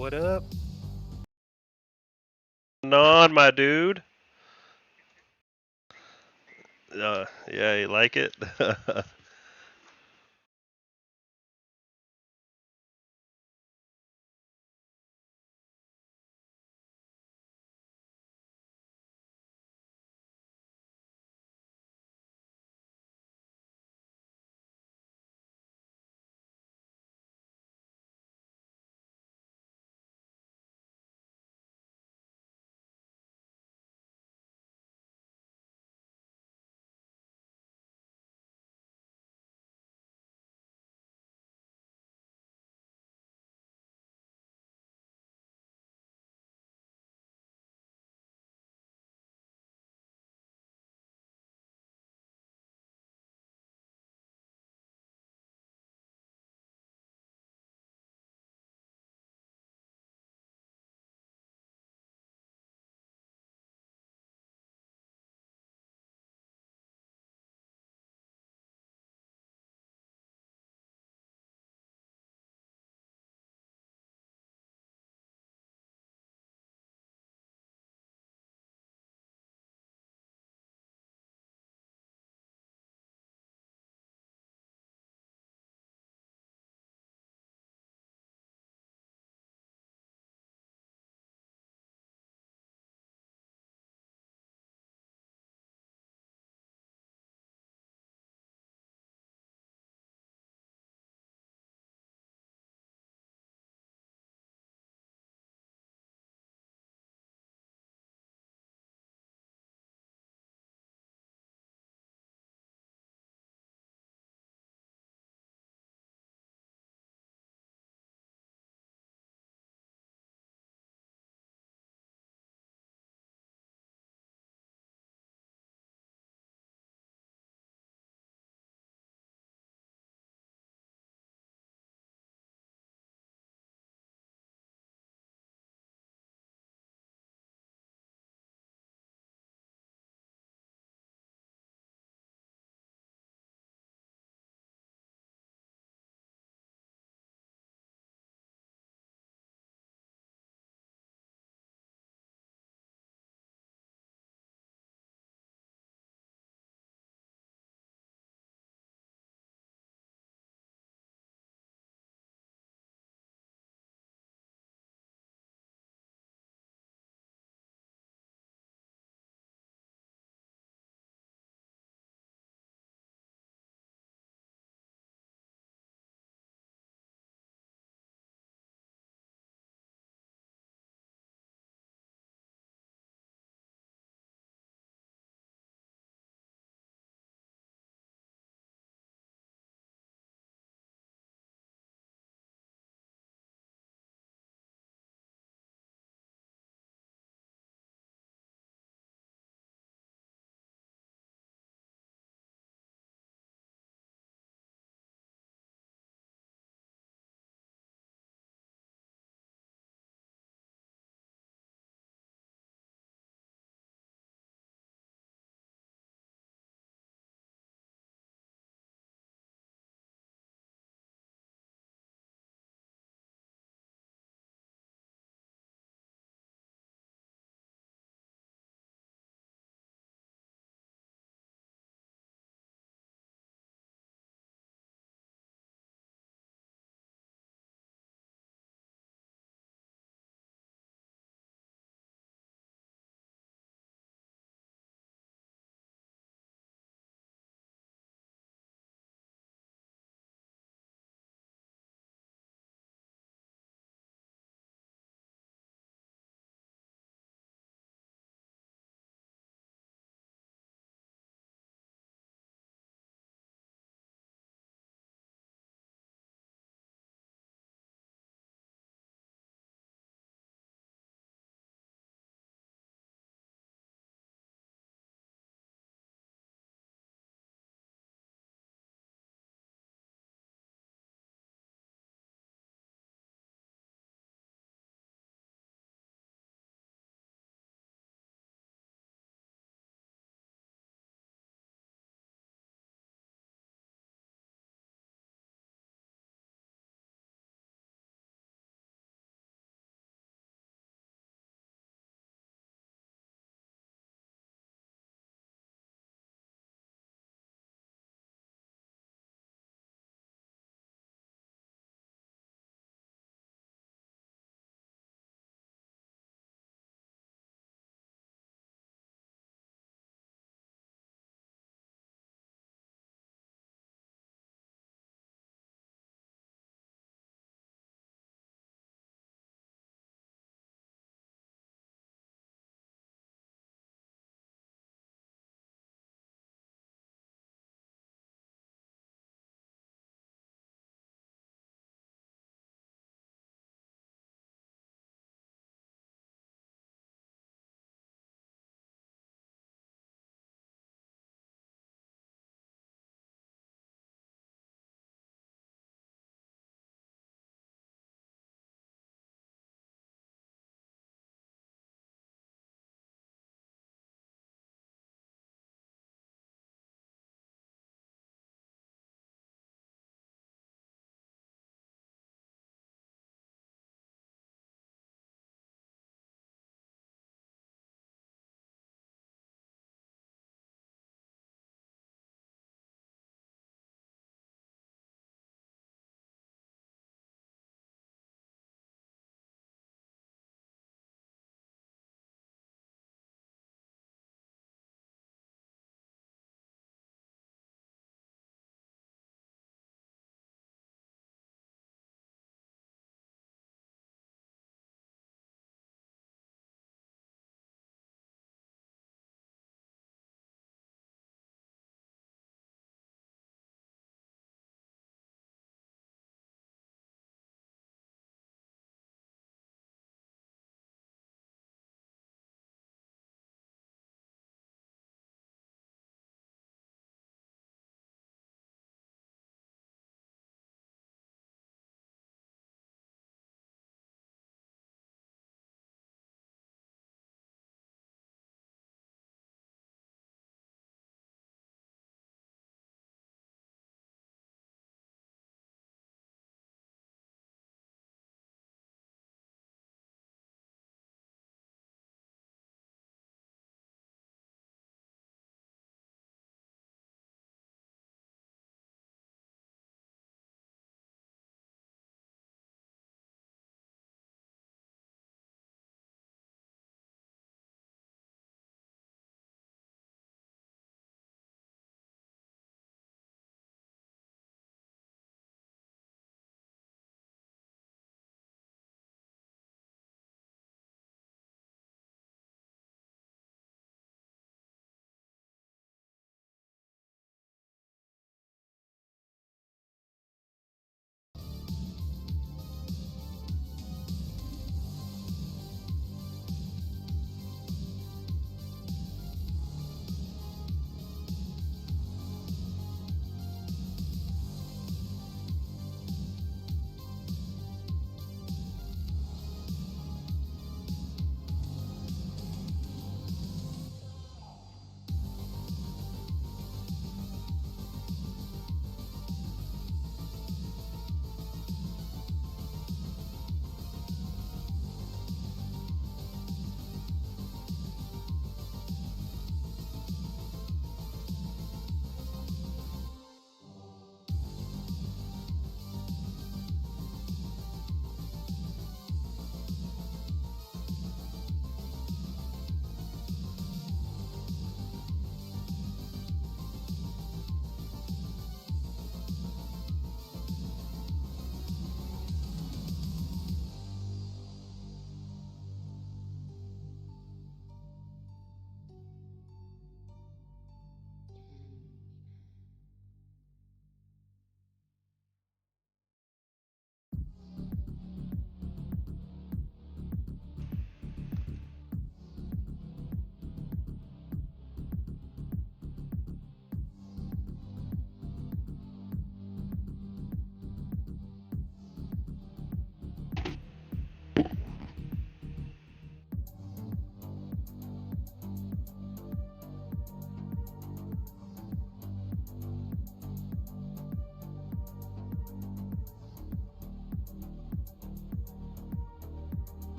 What up? On, my dude. Yeah, you like it?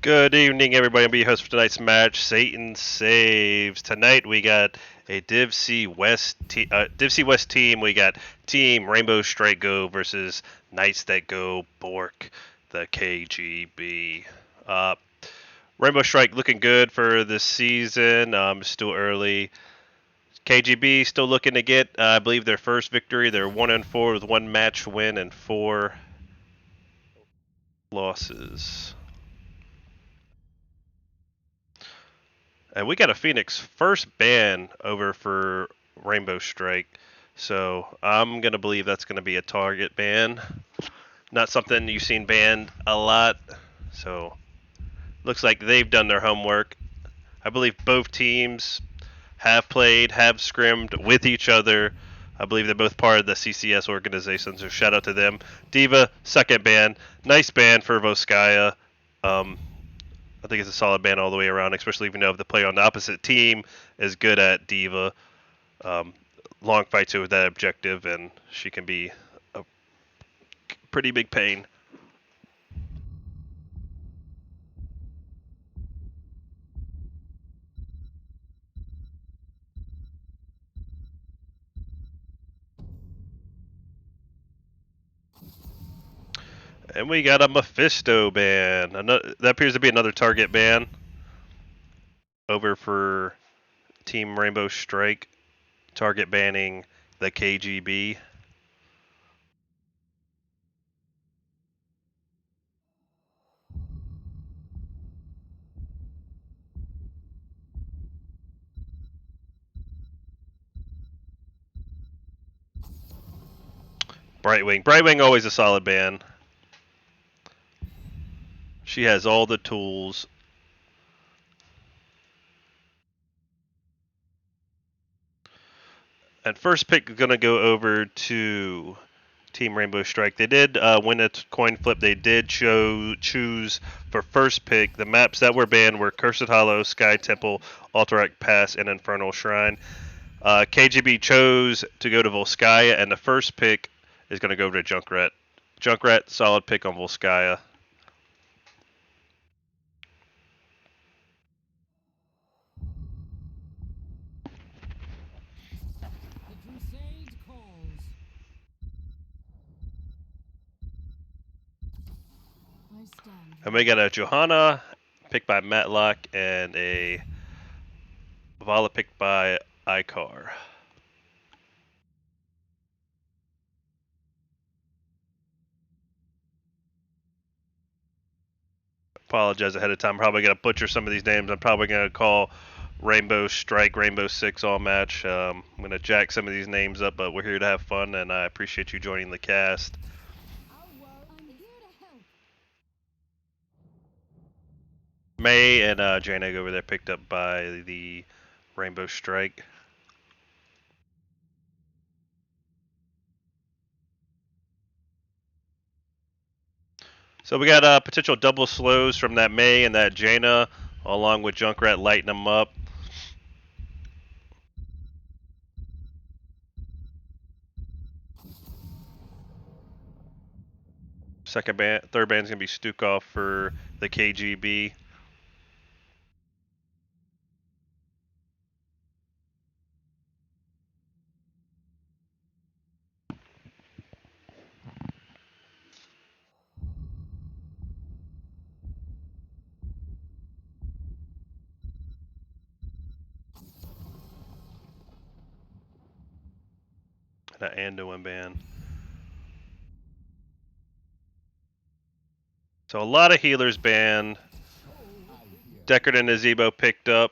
Good evening, everybody. I'll be your host for tonight's match, Satan Saves. Tonight we got a Div C West team. We got Team Rainbow Strike Go versus Knights That Go Bork, the KGB. Rainbow Strike looking good for this season. Still early. KGB still looking to get, I believe, their first victory. They're 1-4 with one match win and 4 losses. And we got a Phoenix first ban over for Rainbow Strike. So I'm going to believe that's going to be a target ban. Not something you've seen banned a lot. So looks like they've done their homework. I believe both teams have played, have scrimmed with each other. I believe they're both part of the CCS organization, so shout out to them. Diva, second ban. Nice ban for Volskaya. I think it's a solid ban all the way around, especially even though if the player on the opposite team is good at Diva. Um, Long fights with that objective, and she can be a pretty big pain. And we got a Mephisto ban. That appears to be another target ban over for Team Rainbow Strike. Target banning the KGB. Brightwing. Brightwing always a solid ban. She has all the tools. And first pick is going to go over to Team Rainbow Strike. They did win a coin flip. They did choose for first pick. The maps that were banned were Cursed Hollow, Sky Temple, Alterac Pass, and Infernal Shrine. KGB chose to go to Volskaya, and the first pick is going to go over to Junkrat. Junkrat, solid pick on Volskaya. And we got a Johanna picked by Matlock and a Vala picked by Icar. Apologize ahead of time. I'm probably going to butcher some of these names. I'm probably going to call Rainbow Strike, Rainbow Six all match. I'm going to jack some of these names up, but we're here to have fun, and I appreciate you joining the cast. May and Janig over there picked up by the Rainbow Strike. So we got potential double slows from that May and that Jaina, along with Junkrat lighting them up. Third band's gonna be Stukov for the KGB. And an Anduin band. So a lot of healers banned. Deckard and Azebo picked up.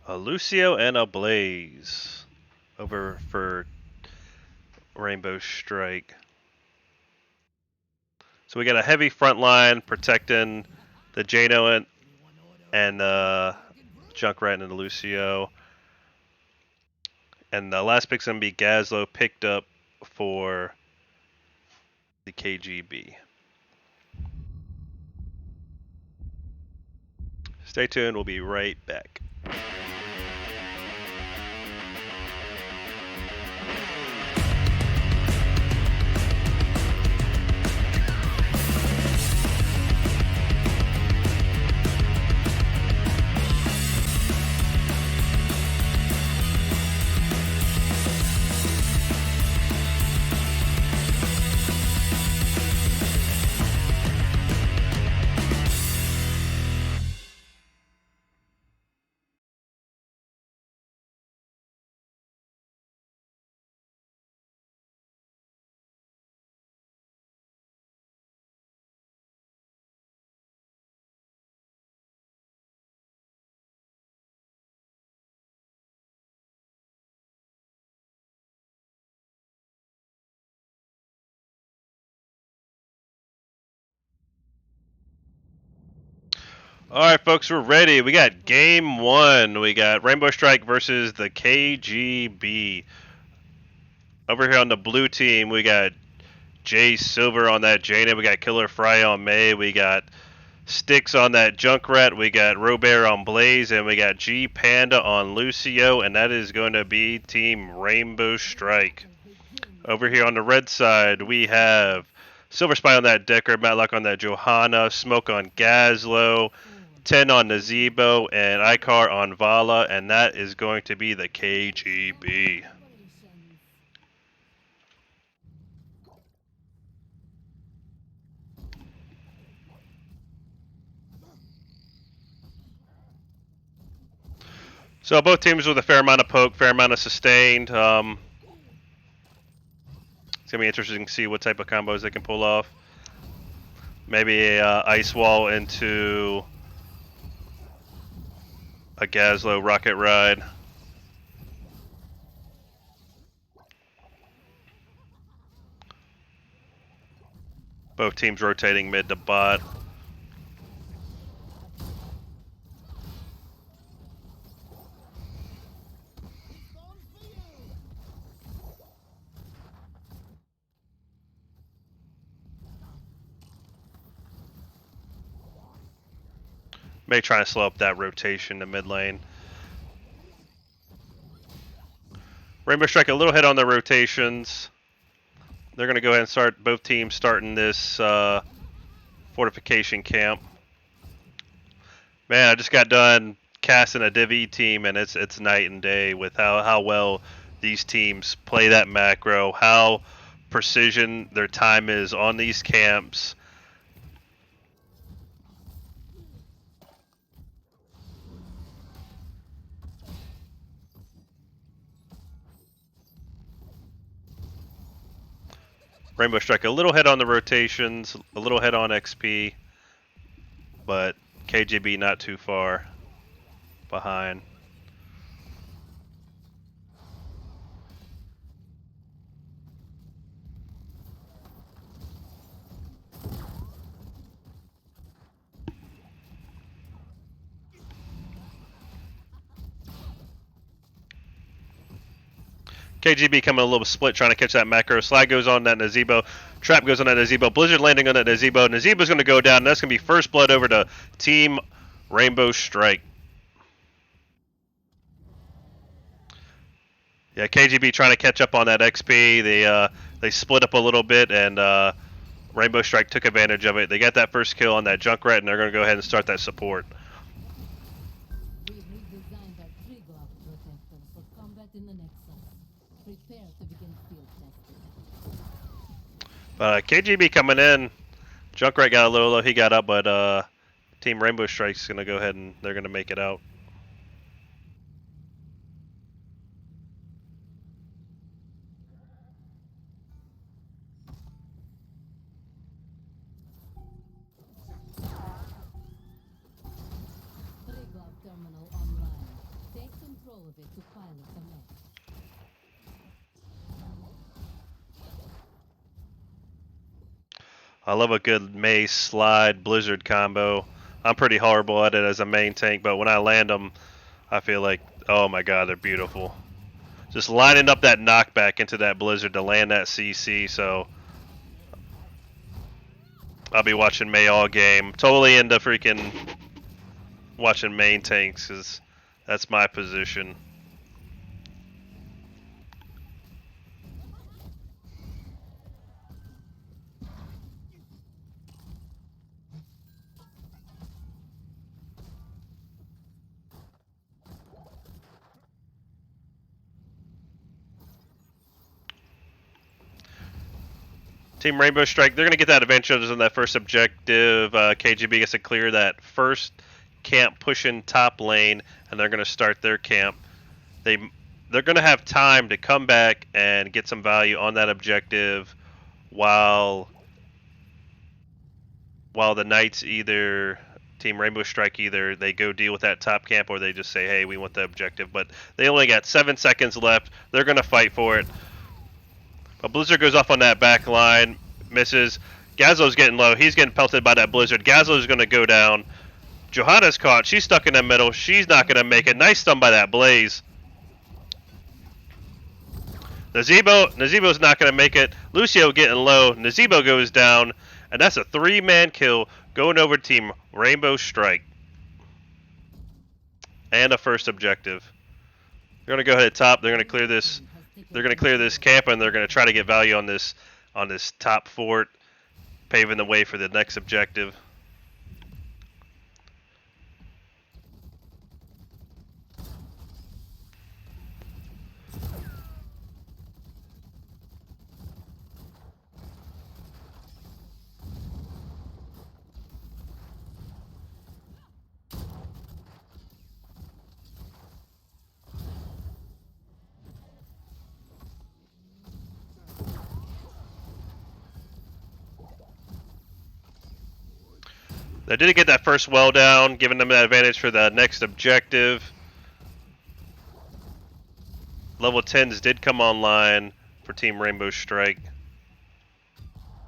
A Lucio and a Blaze over for Rainbow Strike. So we got a heavy front line protecting the Jano and Junkrat and Lucio. And the last pick's going to be Gazlo, picked up for the KGB. Stay tuned, we'll be right back. All right, folks, we're ready. We got game one. We got Rainbow Strike versus the KGB. Over here on the blue team, we got Jay Silver on that Jaina. We got Killer Fry on May. We got Sticks on that Junkrat. We got Robert on Blaze. And we got G Panda on Lucio. And that is going to be Team Rainbow Strike. Over here on the red side, we have Silver Spy on that Decker. Matlock on that Johanna. Smoke on Gazlo. 10 on Nazebo. And Icar on Vala. And that is going to be the KGB. So both teams with a fair amount of poke, fair amount of sustained. It's gonna be interesting to see what type of combos they can pull off. Maybe a ice wall into a Gazlo rocket ride. Both teams rotating mid to bot. May try to slow up that rotation to mid lane. Rainbow Strike a little hit on the rotations. They're going to go ahead and start, both teams starting this fortification camp. Man, I just got done casting a Div E team, and it's night and day with how well these teams play that macro, how precision their time is on these camps. Rainbow Strike a little head on the rotations, a little head on XP, but KGB not too far behind. KGB coming a little split, trying to catch that macro. Slag goes on that Nazebo. Trap goes on that Nazebo. Blizzard landing on that Nazebo. Nazebo's going to go down. And that's going to be first blood over to Team Rainbow Strike. Yeah, KGB trying to catch up on that XP. They split up a little bit, and Rainbow Strike took advantage of it. They got that first kill on that Junkrat, and they're going to go ahead and start that support. KGB coming in. Junkrat got a little low. He got up, but Team Rainbow Strike's going to go ahead and they're going to make it out. I love a good mace, slide, blizzard combo. I'm pretty horrible at it as a main tank, but when I land them, I feel like, oh my god, they're beautiful. Just lining up that knockback into that Blizzard to land that CC, so I'll be watching May all game. Totally into freaking watching main tanks, because that's my position. Team Rainbow Strike, they're going to get that advantage on that first objective. KGB gets to clear that first camp pushing top lane, and they're going to start their camp. They're going to have time to come back and get some value on that objective while the Knights either Team Rainbow Strike either they go deal with that top camp or they just say, hey, we want the objective. But they only got 7 seconds left. They're going to fight for it. A Blizzard goes off on that back line, misses. Gazlo's getting low. He's getting pelted by that Blizzard. Gazlo's going to go down. Johanna's caught. She's stuck in the middle. She's not going to make it. Nice stun by that Blaze. Nazebo's not going to make it. Lucio getting low. Nazebo goes down. And that's a 3-man kill going over Team Rainbow Strike. And a first objective. They're going to go ahead top. They're going to clear this. They're going to clear this camp, and they're going to try to get value on this top fort, paving the way for the next objective. They did get that first well down, giving them that advantage for the next objective. Level 10s did come online for Team Rainbow Strike.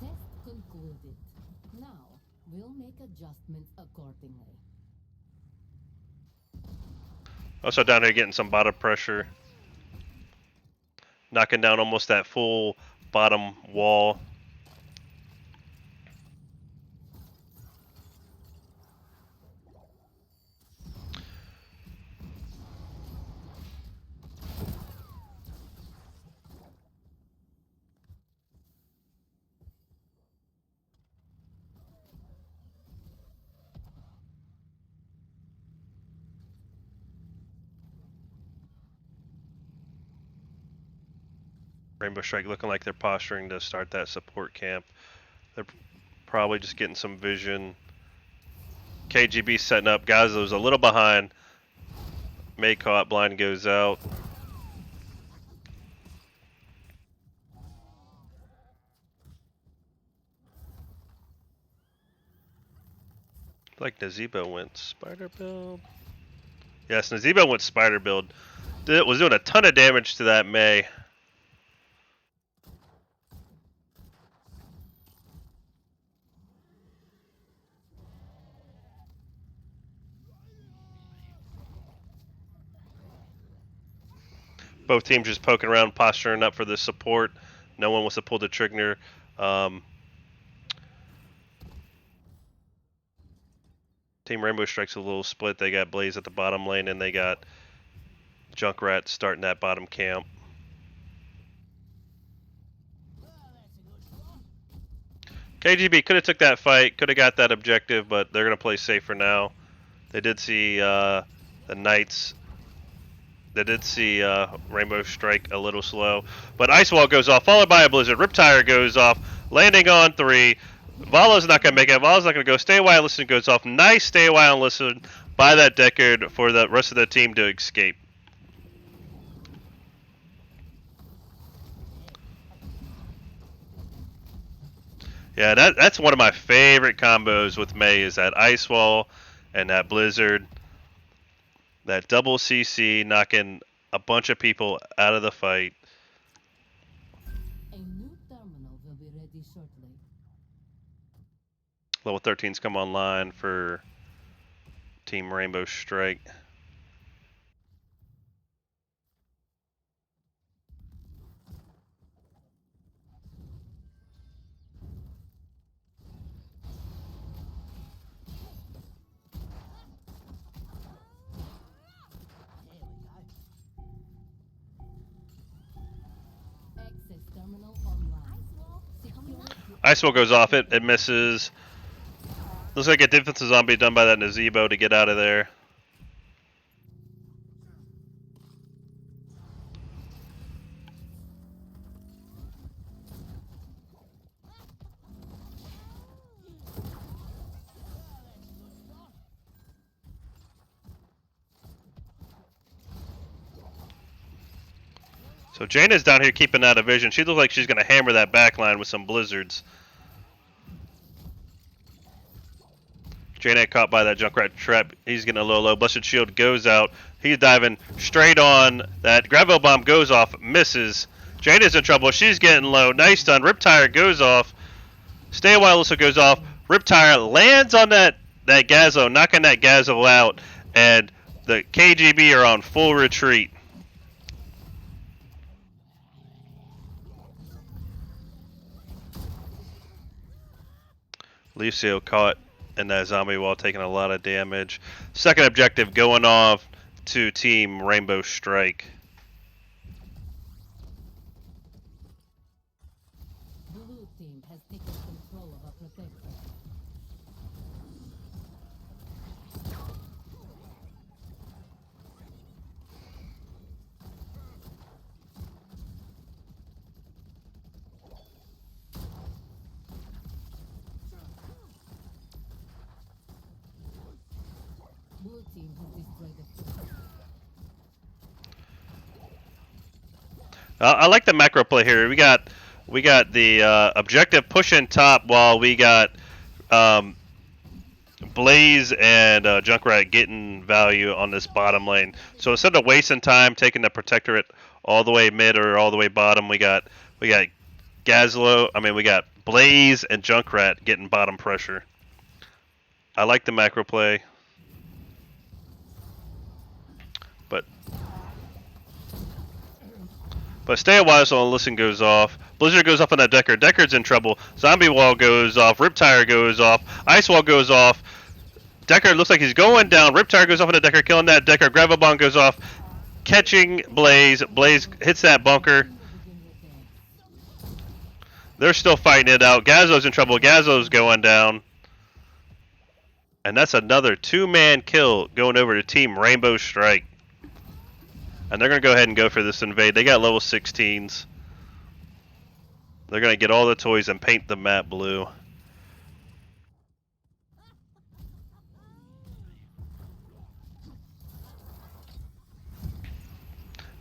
Test concluded. Now, we'll make adjustments accordingly. Also down here getting some bottom pressure. Knocking down almost that full bottom wall. Rainbow Strike looking like they're posturing to start that support camp. They're probably just getting some vision. KGB setting up. Gazlo's a little behind. May caught. Blind goes out. Like Nazebo went spider build. Yes, Nazebo went spider build. Was doing a ton of damage to that May. Both teams just poking around, posturing up for the support. No one wants to pull the trigger. Team Rainbow Strike's a little split. They got Blaze at the bottom lane, and they got Junkrat starting that bottom camp. KGB could have took that fight, could have got that objective, but they're going to play safe for now. They did see the Knights. They did see Rainbow Strike a little slow. But Ice Wall goes off, followed by a Blizzard. Riptire goes off, landing on 3. Valo's not going to make it. Valo's not going to go. Stay a while, listen goes off. Nice stay a while and listen by that Deckard for the rest of the team to escape. Yeah, that's one of my favorite combos with May is that Ice Wall and that Blizzard. That double CC knocking a bunch of people out of the fight. A new terminal will be ready shortly. Level 13's come online for Team Rainbow Strike. Ice Wall goes off. It misses. Looks like a defensive zombie done by that Nazebo to get out of there. So Jaina's down here keeping out of vision. She looks like she's going to hammer that back line with some blizzards. Jaina caught by that Junkrat trap. He's getting a low. Blessed Shield goes out. He's diving straight on. That Gravel Bomb goes off. Misses. Jaina's in trouble. She's getting low. Nice stun. Riptire goes off. Stay a while also goes off. Riptire lands on that Gazlo, knocking that Gazlo out. And the KGB are on full retreat. Lucio caught in that zombie wall, taking a lot of damage. Second objective going off to Team Rainbow Strike. The blue team has taken control of our protector. Blue team has destroyed the fort. I like the macro play here. We got the objective pushing top while we got Blaze and Junkrat getting value on this bottom lane. So instead of wasting time taking the Protectorate all the way mid or all the way bottom, we got Gazlo. I mean, we got Blaze and Junkrat getting bottom pressure. I like the macro play, but stay a while so listen goes off. Blizzard goes off on that Decker. Decker's in trouble. Zombie Wall goes off. Riptire goes off. Ice Wall goes off. Decker looks like he's going down. Riptire goes off on the Decker, killing that Decker. Gravel Bomb goes off, catching Blaze. Blaze hits that bunker. They're still fighting it out. Gazlo's in trouble. Gazlo's going down. And that's another two-man kill going over to Team Rainbow Strike. And they're going to go ahead and go for this invade. They got level 16s. They're going to get all the toys and paint the map blue.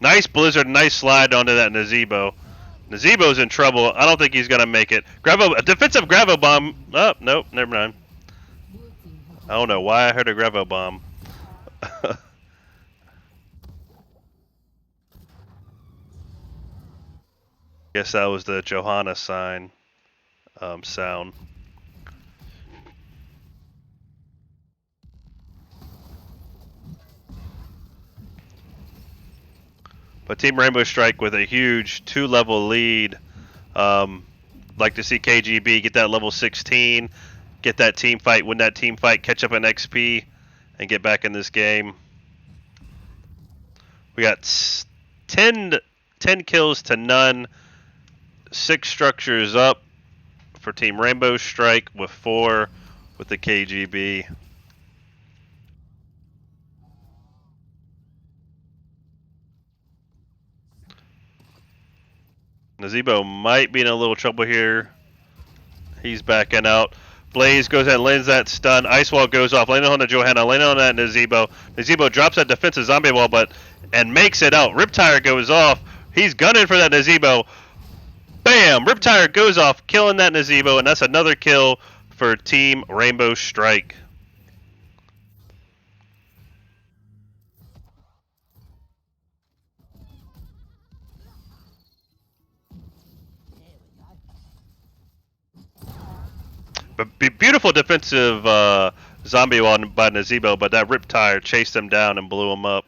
Nice Blizzard, nice slide onto that Nazebo. Nazebo's in trouble. I don't think he's going to make it. A defensive Gravel Bomb. Oh, nope, never mind. I don't know why I heard a Gravel Bomb. Guess that was the Johanna sign sound. But Team Rainbow Strike with a huge 2-level lead. Like to see KGB get that level 16, get that team fight, win that team fight, catch up in XP, and get back in this game. We got 10 kills to none. 6 structures up for Team Rainbow Strike with 4 with the KGB. Nazebo might be in a little trouble here. He's backing out. Blaze goes ahead and lands that stun. Ice Wall goes off. Landing on the Johanna. Landing on that Nazebo. Nazebo drops that defensive zombie wall and makes it out. Riptire goes off. He's gunning for that Nazebo. Bam! Riptire goes off, killing that Nazebo, and that's another kill for Team Rainbow Strike. But beautiful defensive zombie wall by Nazebo, but that Riptire chased him down and blew him up.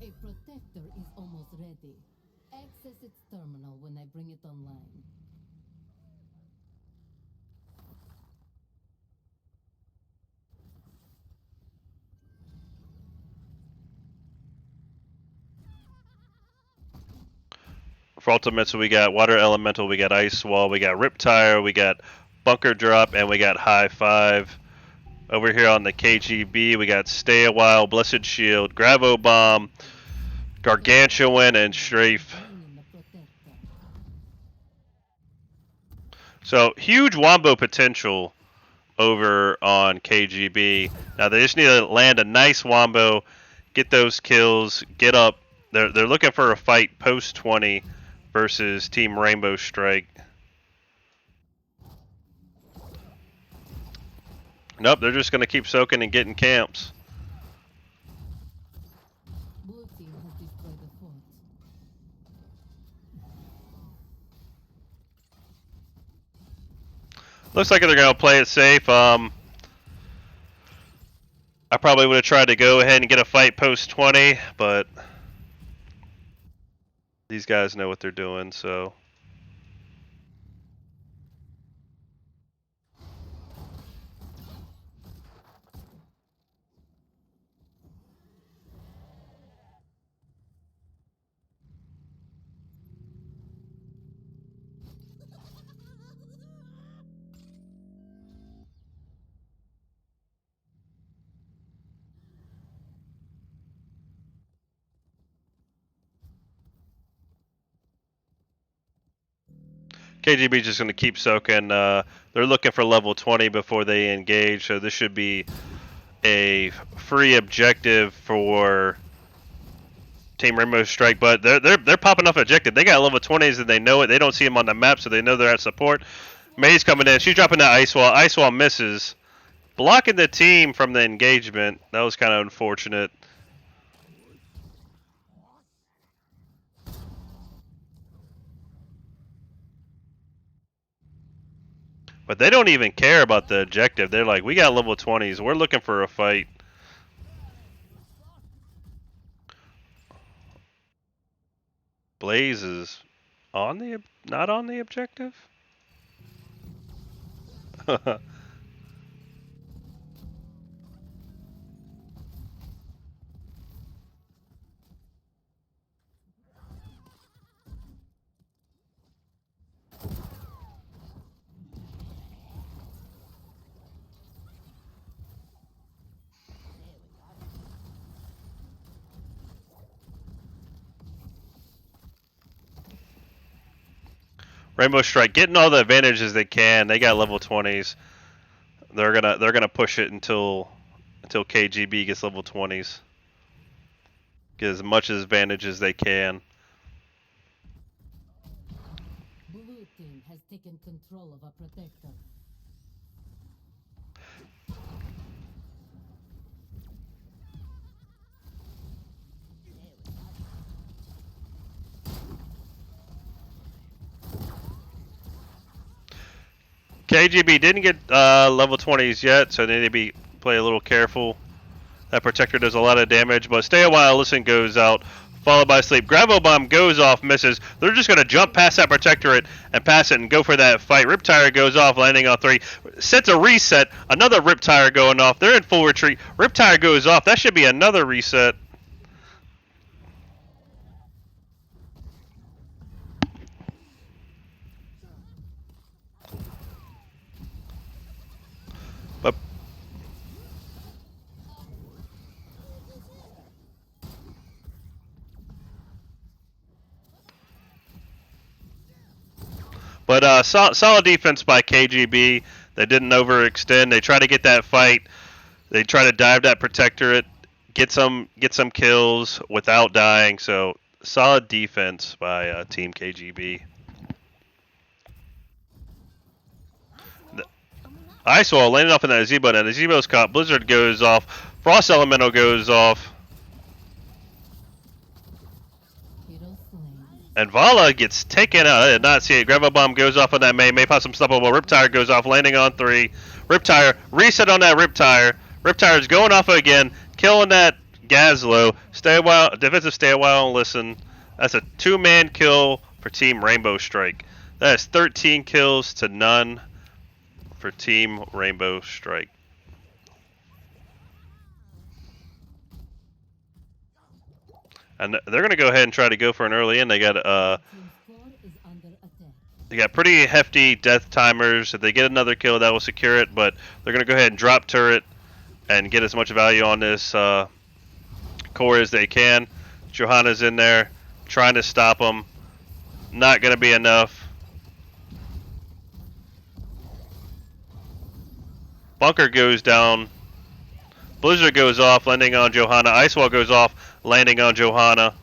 A protector is almost ready. Access its terminal when I bring it online. For ultimates, we got Water Elemental, we got Ice Wall, we got Riptire, we got Bunker Drop, and we got High Five. Over here on the KGB, we got Stay a While, Blessed Shield, Gravo Bomb, Gargantuan, and Strafe. Bring in the protector. So huge wombo potential over on KGB. Now they just need to land a nice wombo, get those kills, get up. They're looking for a fight post 20 versus Team Rainbow Strike. Nope, they're just gonna keep soaking and getting camps. Blue team has destroyed the fort. Looks like they're gonna play it safe. I probably would have tried to go ahead and get a fight post 20, but these guys know what they're doing, so. KGB just going to keep soaking. They're looking for level 20 before they engage, so this should be a free objective for Team Rainbow Strike. But they're popping off objective. They got level 20s and they know it. They don't see them on the map, so they know they're at support. May's coming in. She's dropping that ice wall. Ice wall misses, blocking the team from the engagement. That was kind of unfortunate. But they don't even care about the objective. They're like, we got level 20s. We're looking for a fight. Blaze is on the not on the objective. Rainbow Strike getting all the advantages they can. They got level 20s. They're gonna push it until KGB gets level 20s. Get as much advantage as they can. Blue team has taken control of a protector. KGB didn't get level 20s yet, so they need to play a little careful. That protector does a lot of damage, but Stay a While, Listen goes out, followed by Sleep. Gravo Bomb goes off, misses. They're just going to jump past that protectorate and pass it and go for that fight. Riptire goes off, landing on 3. Sets a reset. Another Riptire going off. They're in full retreat. Riptire goes off. That should be another reset. But solid defense by KGB. They didn't overextend. They try to get that fight. They try to dive that protectorate, get some kills without dying. So solid defense by Team KGB. Ice Wall landing off in that Zebo, and the Zebo's caught. Blizzard goes off. Frost Elemental goes off. Hero slain. And Vala gets taken out. I did not see it. Gravo Bomb goes off on that May. May pops unstoppable. Riptire goes off, landing on 3. Riptire, reset on that Riptire. Riptire's going off again, killing that Gazlo. Stay a while, defensive stay a while and listen. That's a 2-man kill for Team Rainbow Strike. That is 13 kills to none for Team Rainbow Strike. And they're going to go ahead and try to go for an early in. They got They got pretty hefty death timers. If they get another kill, that will secure it. But they're gonna go ahead and drop turret and get as much value on this core as they can. Johanna's in there trying to stop them. Not gonna be enough. Bunker goes down. Blizzard goes off, landing on Johanna. Ice Wall goes off, landing on Johanna.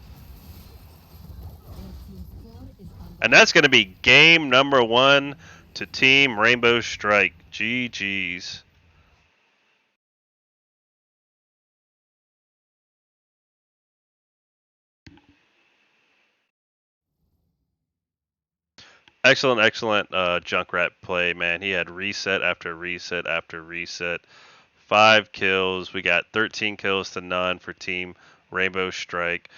And that's going to be game number 1 to Team Rainbow Strike. GG's. Excellent, excellent Junkrat play, man. He had reset after reset after reset. 5 kills. We got 13 kills to none for Team Rainbow Strike.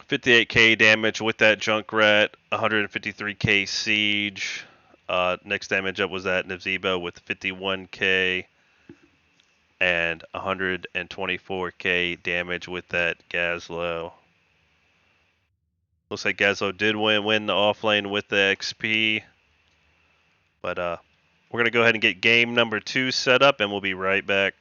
58k damage with that Junkrat. 153k Siege. Next damage up was that Nibzebo with 51k. And 124k damage with that Gazlo. Looks like Gazlo did win the offlane with the XP. But we're going to go ahead and get game number 2 set up, and we'll be right back.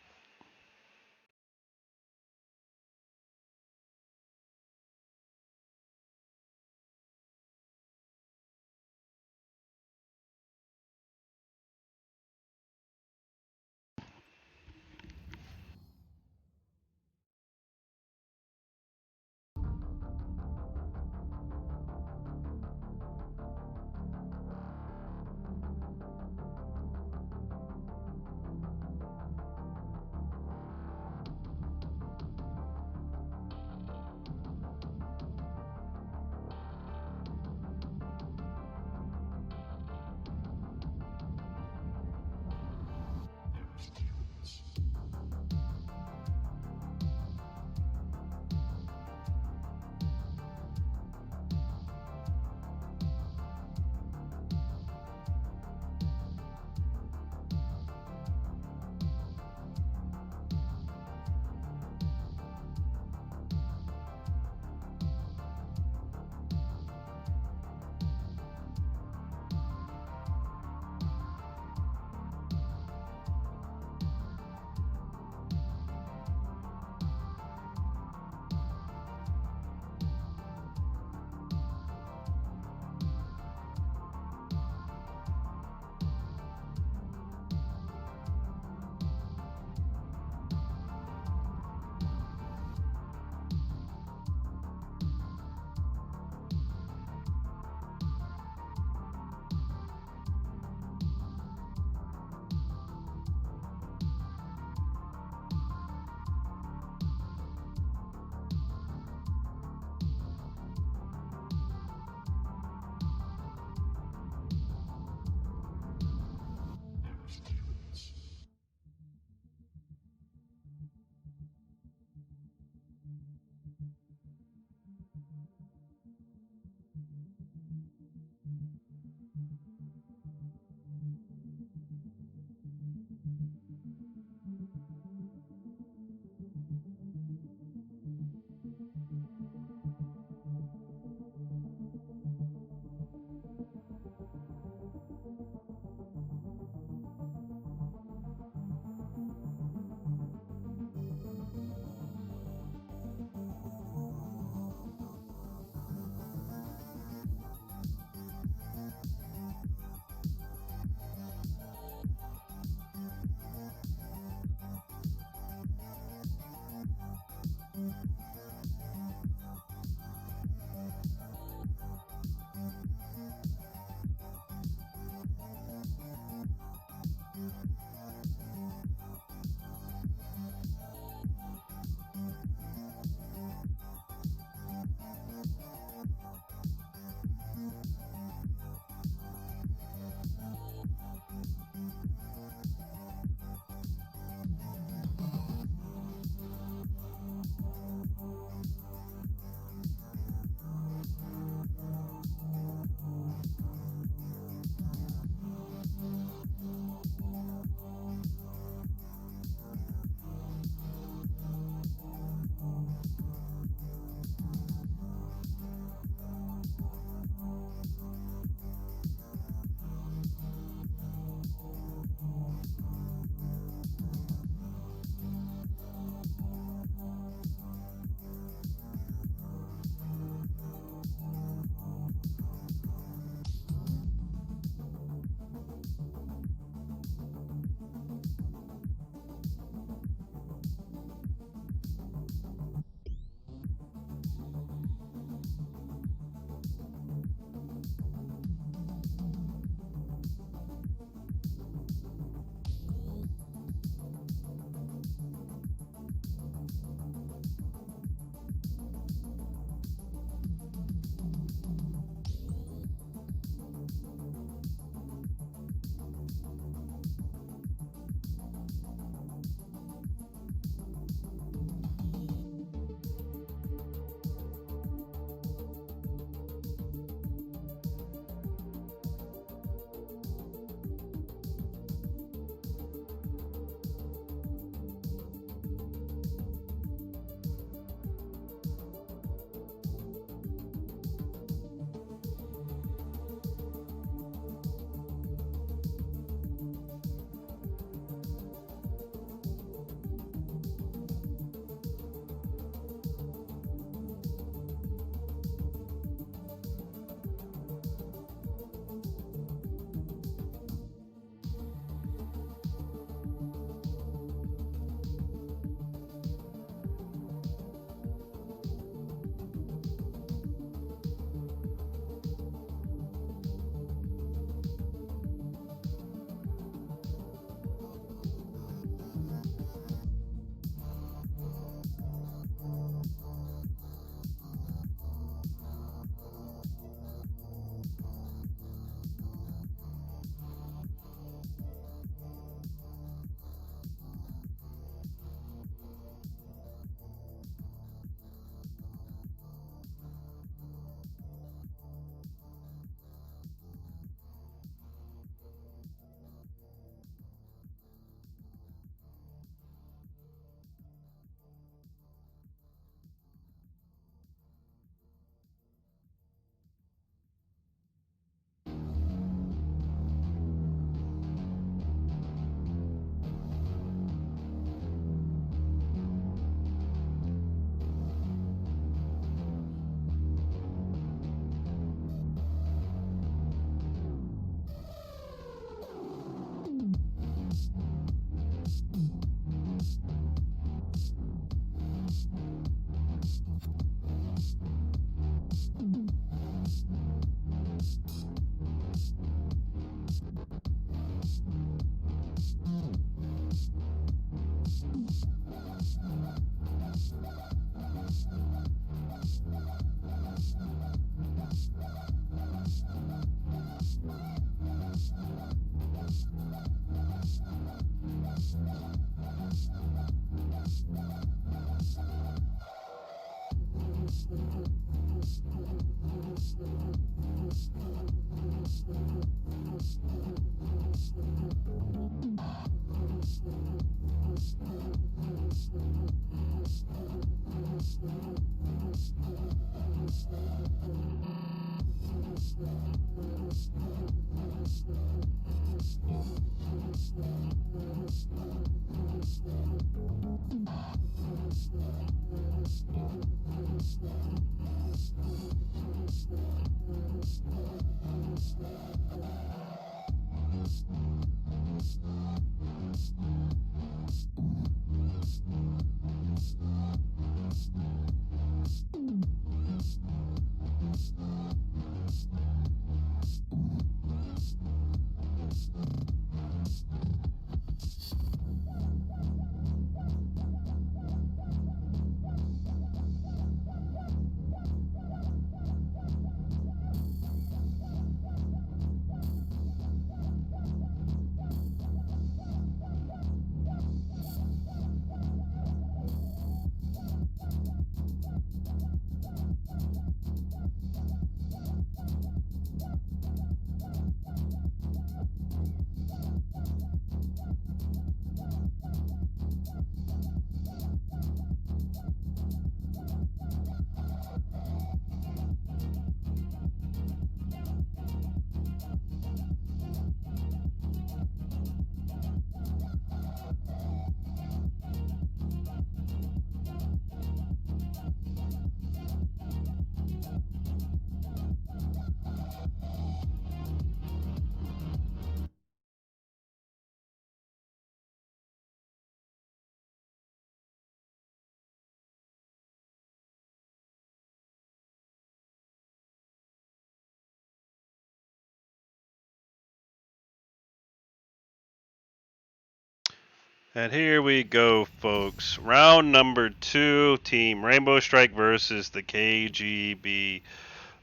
And here we go, folks. Round number 2, Team Rainbow Strike versus the KGB.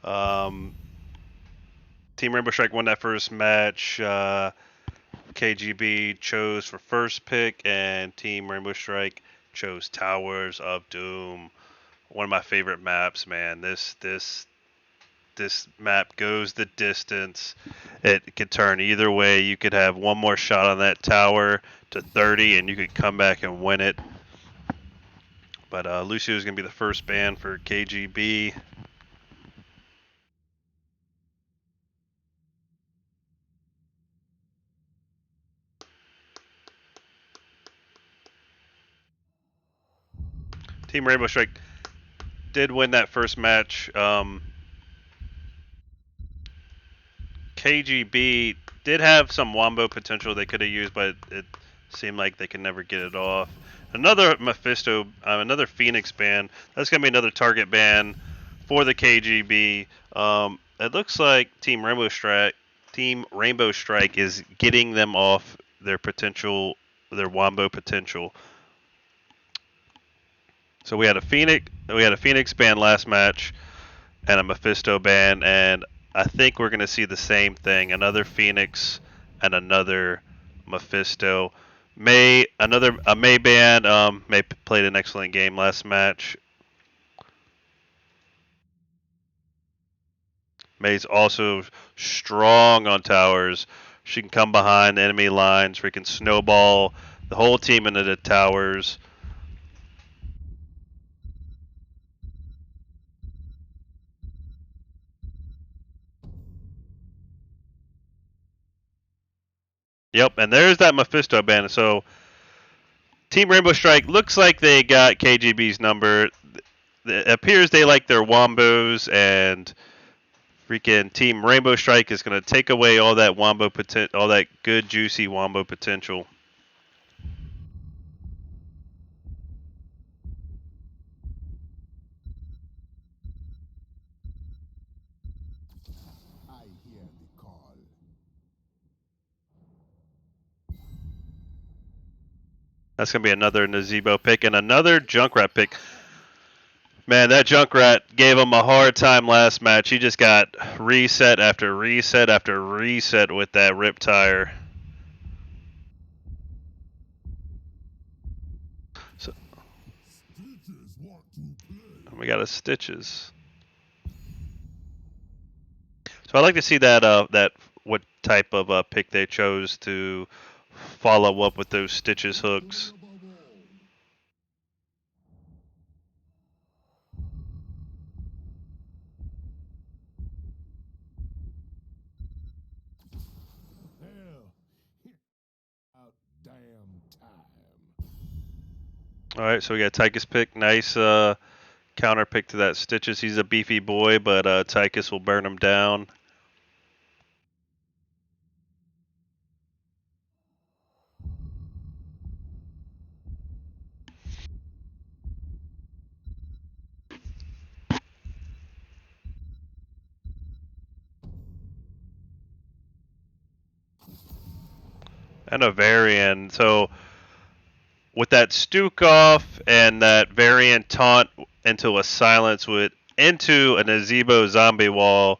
Um, Team Rainbow Strike won that first match. KGB chose for first pick, and Team Rainbow Strike chose Towers of Doom. One of my favorite maps, man. This map goes the distance. It could turn either way. You could have one more shot on that tower to 30, and you could come back and win it. But Lucio is going to be the first ban for KGB. Team Rainbow Strike did win that first match. KGB did have some wombo potential they could have used, but it seemed like they could never get it off. Another Mephisto, another Phoenix ban. That's gonna be another target ban for the KGB. It looks like Team Rainbow Strike is getting them off their potential, their wombo potential. So we had a Phoenix ban last match and a Mephisto ban, and I think we're going to see the same thing. Another Phoenix and another Mephisto. May ban. May played an excellent game last match. May's also strong on towers. She can come behind enemy lines. We can snowball the whole team into the towers. Yep, and there's that Mephisto ban. So Team Rainbow Strike looks like they got KGB's number. It appears they like their wombos, and freaking Team Rainbow Strike is going to take away all that all that good juicy wombo potential. I hear the call. That's going to be another Nazebo pick and another Junkrat pick. Man, that Junkrat gave him a hard time last match. He just got reset after reset after reset with that rip tire. So Stitches want to play. we got a Stitches. So I'd like to see that what type of pick they chose to follow up with those Stitches hooks. Hell, out damn time. All right, so we got Tychus pick. Nice counter pick to that Stitches. He's a beefy boy, but Tychus will burn him down. And a Varian. So with that Stukov and that Varian taunt into a silence into a Nazebo zombie wall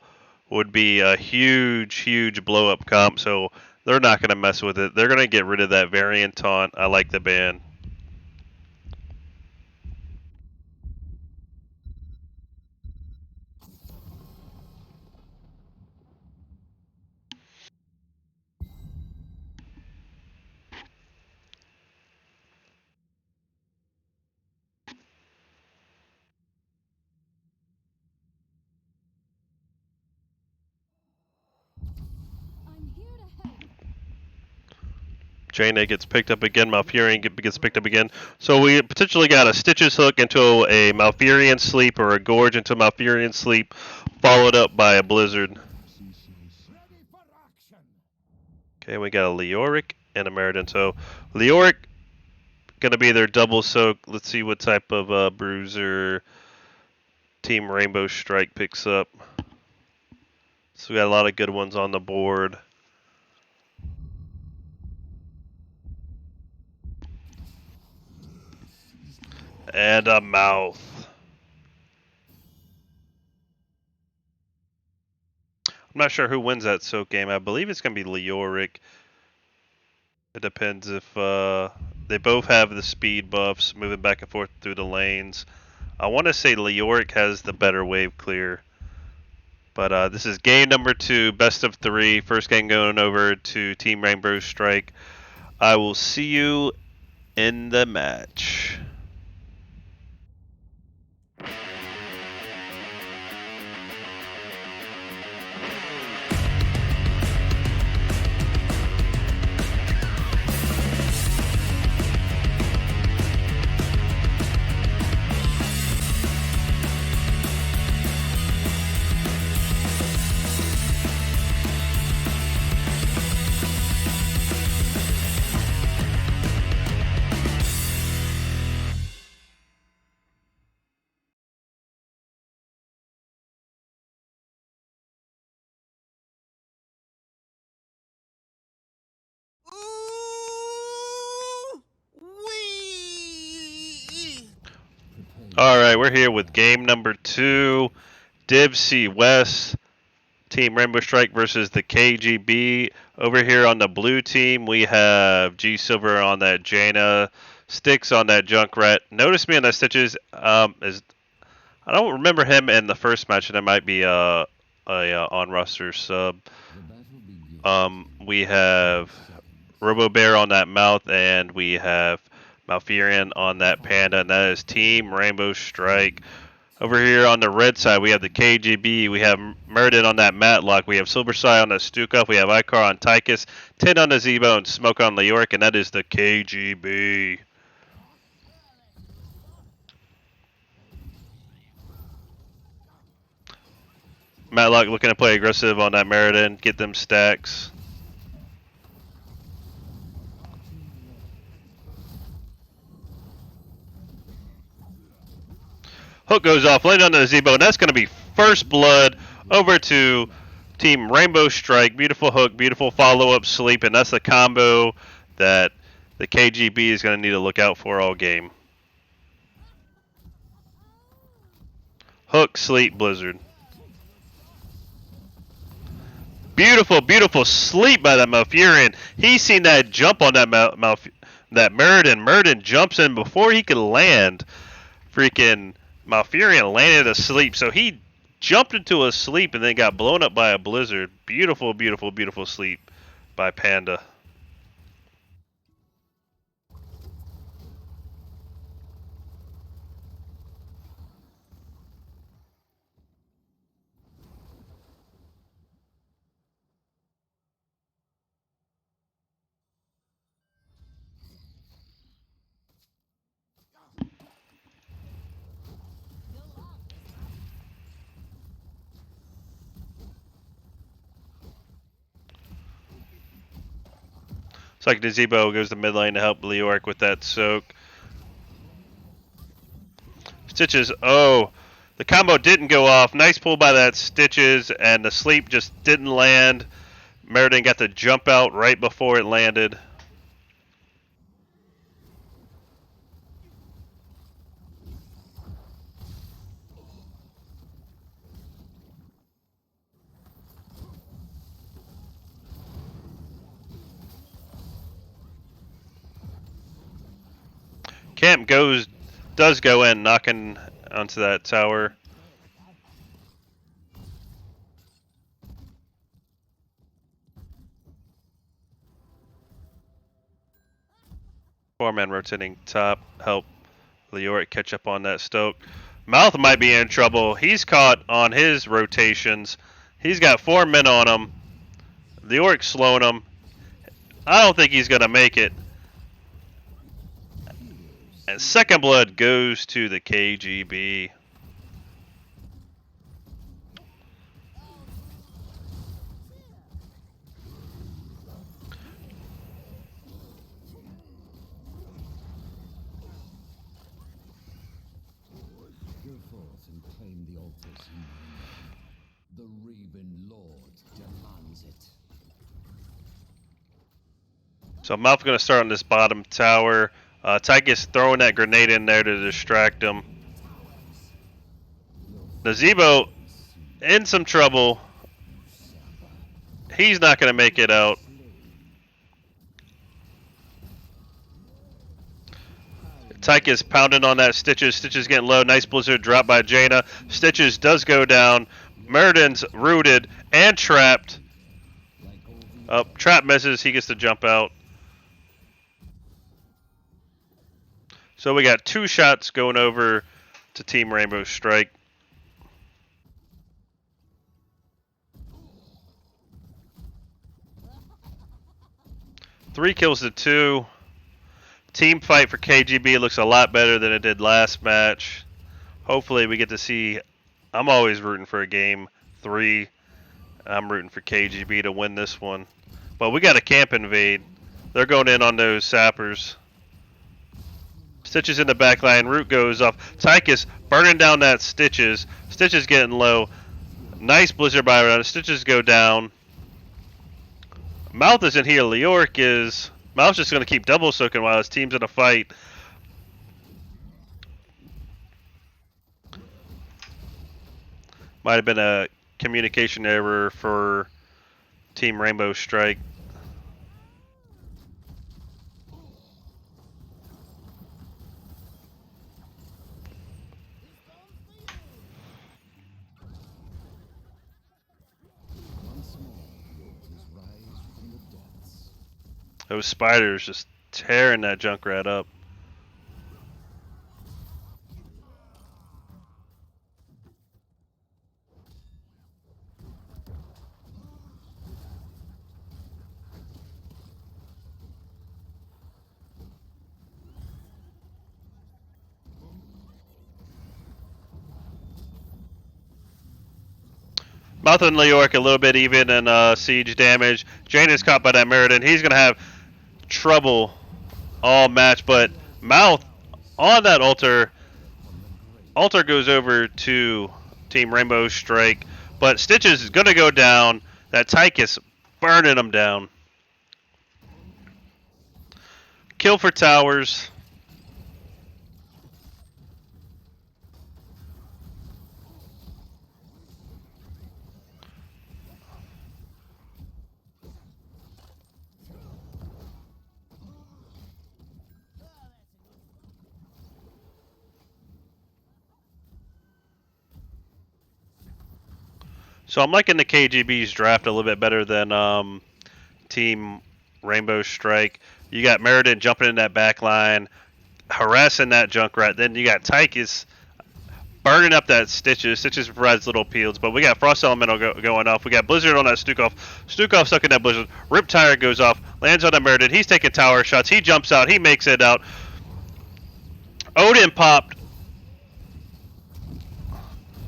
would be a huge blow up comp. So they're not going to mess with it. They're going to get rid of that Varian taunt. I like the ban. I'm here to help. Jaina gets picked up again. Malfurion gets picked up again. So we potentially got a Stitches hook into a Malfurion sleep or a Gorge into Malfurion sleep, followed up by a Blizzard. Ready for action. Okay, we got a Leoric and a Meriden. So Leoric gonna be their double soak. Let's see what type of bruiser Team Rainbow Strike picks up. So we got a lot of good ones on the board. And a mouth. I'm not sure who wins that soak game. I believe it's going to be Leoric. It depends if they both have the speed buffs, moving back and forth through the lanes. I want to say Leoric has the better wave clear. But this is game number 2, best of 3. First game going over to Team Rainbow Strike. I will see you in the match. Alright, we're here with game number 2. Div C West. Team Rainbow Strike versus the KGB. Over here on the blue team, we have G Silver on that Jaina, Sticks on that Junkrat. Notice me on that Stitches. Is I don't remember him in the first match. That might be a on roster sub. We have Robo Bear on that Mouth, and we have Malfurion on that Panda, and that is Team Rainbow Strike. Over here on the red side, we have the KGB. We have Murden on that Matlock. We have Silverside on the Stukov. We have Icar on Tychus. 10 on the Zebo and Smoke on Leoric, and that is the KGB. Matlock looking to play aggressive on that Meriden. Get them stacks. Hook goes off, landing on the Zebo, and that's going to be first blood over to Team Rainbow Strike. Beautiful hook, beautiful follow-up sleep, and that's the combo that the KGB is going to need to look out for all game. Hook, sleep, blizzard. Beautiful, beautiful sleep by that Malfurion. He's seen that jump on that that Meriden. Meriden jumps in before he could land. Freaking Malfurion landed asleep, so he jumped into a sleep and then got blown up by a blizzard. Beautiful, beautiful, beautiful sleep by Panda. It's like Nazebo goes to mid lane to help Leoric with that soak. Stitches, oh, the combo didn't go off. Nice pull by that Stitches, and the sleep just didn't land. Meriden got the jump out right before it landed. Camp does go in, knocking onto that tower. Four-man rotating top, help Leoric catch up on that Stoke. Mouth might be in trouble. He's caught on his rotations. He's got 4 men on him. Leoric's slowing him. I don't think he's going to make it. And second blood goes to the KGB. So Mouth going to start on this bottom tower. Tychus throwing that grenade in there to distract him. Nazebo in some trouble. He's not going to make it out. Tychus pounding on that Stitches. Stitches getting low. Nice blizzard drop by Jaina. Stitches does go down. Meriden's rooted and trapped. Trap misses. He gets to jump out. So we got 2 shots going over to Team Rainbow Strike. Three kills to 2. Team fight for KGB looks a lot better than it did last match. Hopefully we get to see. I'm always rooting for a game 3. I'm rooting for KGB to win this one. But we got a camp invade. They're going in on those sappers. Stitches in the back line. Root goes off. Tychus burning down that Stitches. Stitches getting low. Nice blizzard by around. Stitches go down. Mouth isn't here. Leoric is. Mouth's just going to keep double soaking while his team's in a fight. Might have been a communication error for Team Rainbow Strike. Those spiders just tearing that Junkrat up. Mouth and Leoric a little bit even in siege damage. Jane is caught by that Meriden. He's going to have trouble all match, but Mouth on that altar. Altar goes over to Team Rainbow Strike, but Stitches is going to go down. That Tychus burning him down. Kill for towers. So I'm liking the KGB's draft a little bit better than Team Rainbow Strike. You got Meriden jumping in that back line, harassing that Junkrat. Then you got Tychus burning up that Stitches. Stitches provides little peels, but we got Frost Elemental going off. We got Blizzard on that Stukov. Stukov stuck in that Blizzard. Riptire goes off, lands on that Meriden. He's taking tower shots. He jumps out. He makes it out. Odin popped.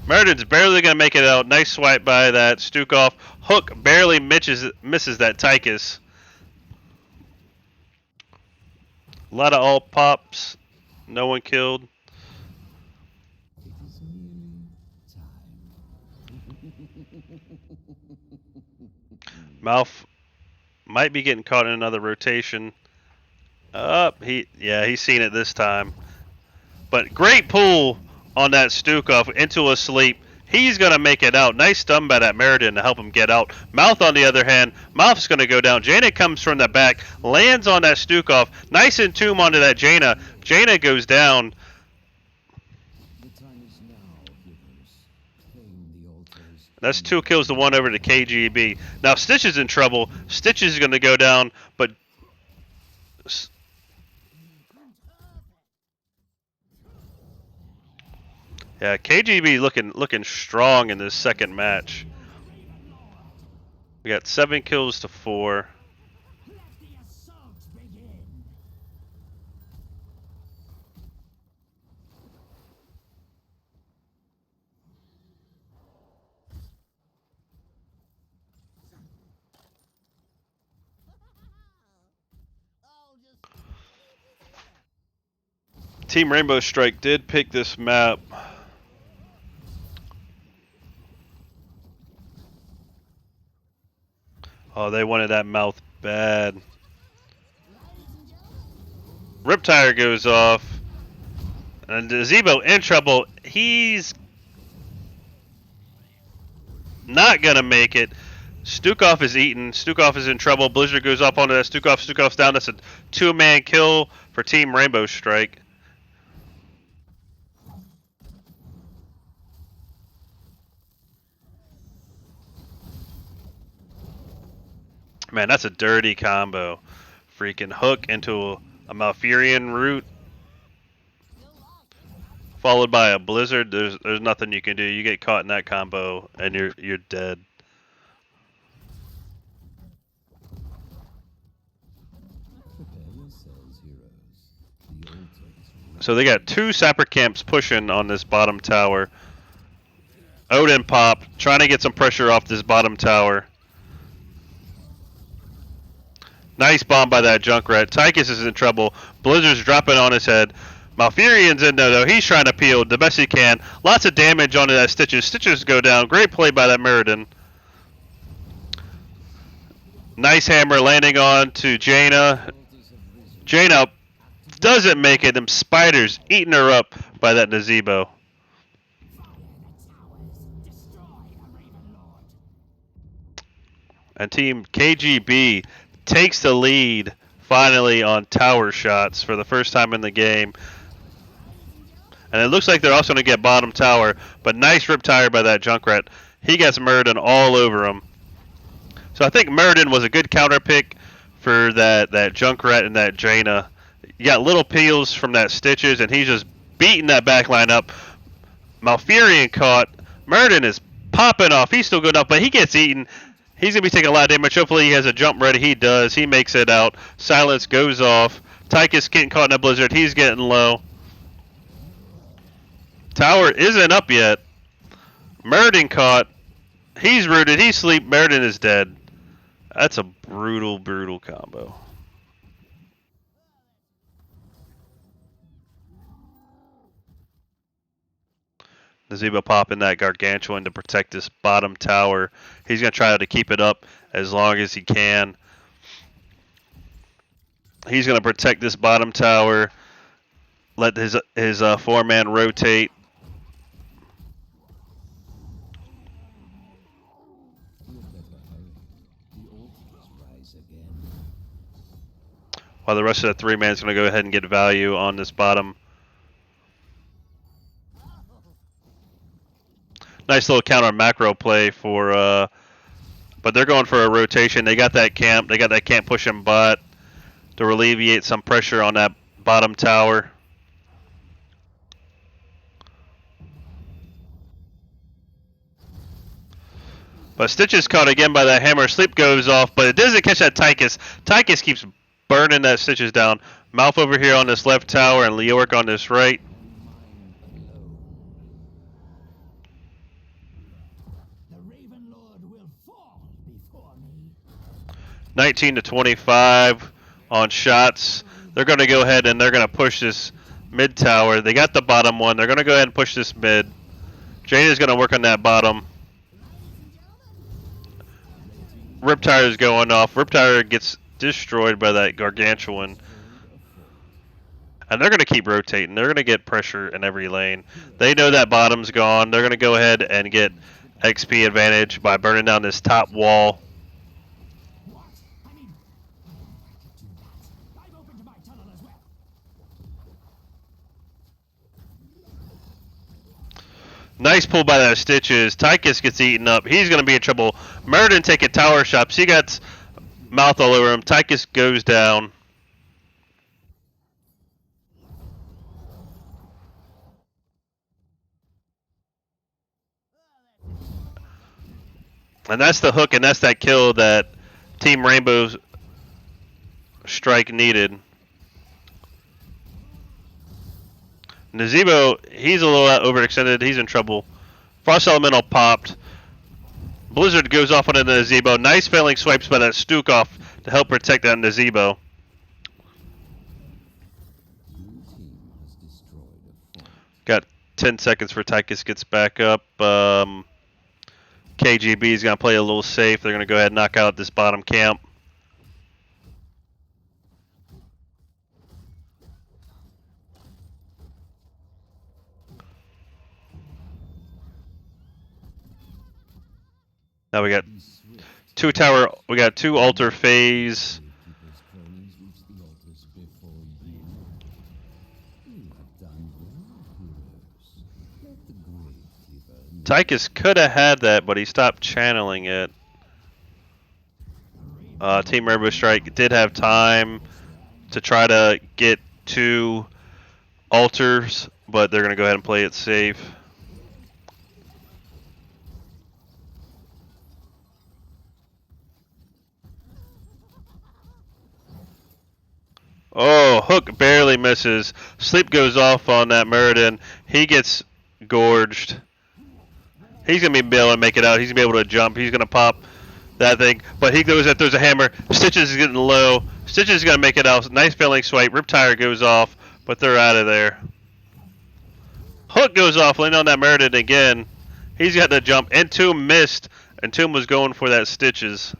Meriden's barely going to make it out. Nice swipe by that Stukov. Hook barely misses that Tychus. A lot of alt pops. No one killed. It is nearly time. Mouth might be getting caught in another rotation. He's seen it this time. But great pull on that Stukov into a sleep. He's going to make it out. Nice stun by that Meriden to help him get out. Mouth, on the other hand, Mouth's going to go down. Jaina comes from the back, lands on that Stukov. Nice entomb onto that Jaina. Jaina goes down. The time is now, heroes. Claim the altars. That's 2 kills to 1 over to KGB. Now Stitch is in trouble. Stitch is going to go down, but yeah, KGB looking strong in this second match. We got 7 kills to 4. Let the assault begin. Team Rainbow Strike did pick this map. Oh, they wanted that Mouth bad. Riptire goes off. And Zebo in trouble. He's not going to make it. Stukov is eaten. Stukov is in trouble. Blizzard goes up onto that Stukov. Stukov's down. That's a 2-man kill for Team Rainbow Strike. Man, that's a dirty combo. Freaking hook into a Malfurion root, followed by a Blizzard. There's nothing you can do. You get caught in that combo, and you're dead. Prepare yourselves, heroes. The altar is So they got 2 Sapper camps pushing on this bottom tower. Odin pop, trying to get some pressure off this bottom tower. Nice bomb by that Junkrat. Tychus is in trouble. Blizzard's dropping on his head. Malfurion's in there though. He's trying to peel the best he can. Lots of damage onto that Stitches. Stitches go down. Great play by that Meriden. Nice hammer landing on to Jaina. Jaina doesn't make it. Them spiders eating her up by that Nazebo. And Team KGB takes the lead finally on tower shots for the first time in the game. And it looks like they're also going to get bottom tower, but nice Riptire by that Junkrat. He gets Meriden all over him. So I think Meriden was a good counter pick for that Junkrat and that Jaina. You got little peels from that Stitches, and he's just beating that back line up. Malfurion caught. Meriden is popping off. He's still good enough, but he gets eaten. He's going to be taking a lot of damage. Hopefully he has a jump ready. He does. He makes it out. Silence goes off. Tychus getting caught in a blizzard. He's getting low. Tower isn't up yet. Meriden caught. He's rooted. He's asleep. Meriden is dead. That's a brutal, brutal combo. Nazebo popping that Gargantuan to protect this bottom tower. He's going to try to keep it up as long as he can. He's going to protect this bottom tower. Let his 4-man rotate. While the rest of the 3-man is going to go ahead and get value on this bottom. Nice little counter macro play for, but they're going for a rotation. They got that camp. They got that camp pushing bot to alleviate some pressure on that bottom tower. But Stitch is caught again by that hammer. Sleep goes off, but it doesn't catch that Tychus. Tychus keeps burning that Stitches down. Mouth over here on this left tower and Leoric on this right. The Raven Lord will fall before me. 19 to 25 on shots. They're going to go ahead and they're going to push this mid tower. They got the bottom one. They're going to go ahead and push this mid. Jaina's going to work on that bottom. Riptire is going off. Riptire gets destroyed by that Gargantuan. And they're going to keep rotating. They're going to get pressure in every lane. They know that bottom's gone. They're going to go ahead and get XP advantage by burning down this top wall. What? I mean, I could do that. I've opened my tunnel as well. Nice pull by that Stitches. Tychus gets eaten up. He's going to be in trouble. Meriden taking tower shots. He got mouth all over him. Tychus goes down. And that's the hook, and that's that kill that Team Rainbow Strike needed. Nazebo, he's a little overextended. He's in trouble. Frost Elemental popped. Blizzard goes off on the Nazebo. Nice failing swipes by that Stukov to help protect that Nazebo. Got 10 seconds for Tychus gets back up. KGB is going to play a little safe. They're going to go ahead and knock out this bottom camp. Now we got Be swift. two tower. We got two altar phase. Keeper's cronies reach the altars before you. You have done well, heroes. Let the great keeper know. Tychus could have had that, but he stopped channeling it. Team Rainbow Strike did have time to try to get two altars, but they're going to go ahead and play it safe. Oh, Hook barely misses. Sleep goes off on that Muradin. He gets gorged. He's going to be able to make it out. He's going to be able to jump. He's going to pop that thing. But he goes if there's a hammer. Stitches is getting low. Stitches is going to make it out. Nice failing swipe. Riptire goes off, but they're out of there. Hook goes off, landing on that Muradin again. He's got to jump. Entomb missed. Entomb was going for that Stitches.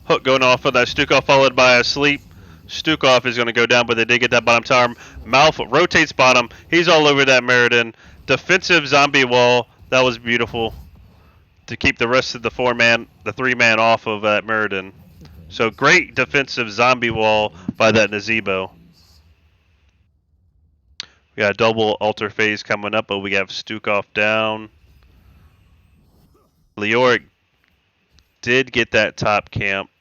Hook going off of that Stukov, followed by a sleep. Stukov is going to go down, but they did get that bottom tower. Mouth rotates bottom. He's all over that Muradin. Defensive zombie wall. That was beautiful to keep the rest of the the 3-man off of that Muradin. So great defensive zombie wall by that Nazebo. We got a double altar phase coming up, but we have Stukov down. Leoric did get that top camp.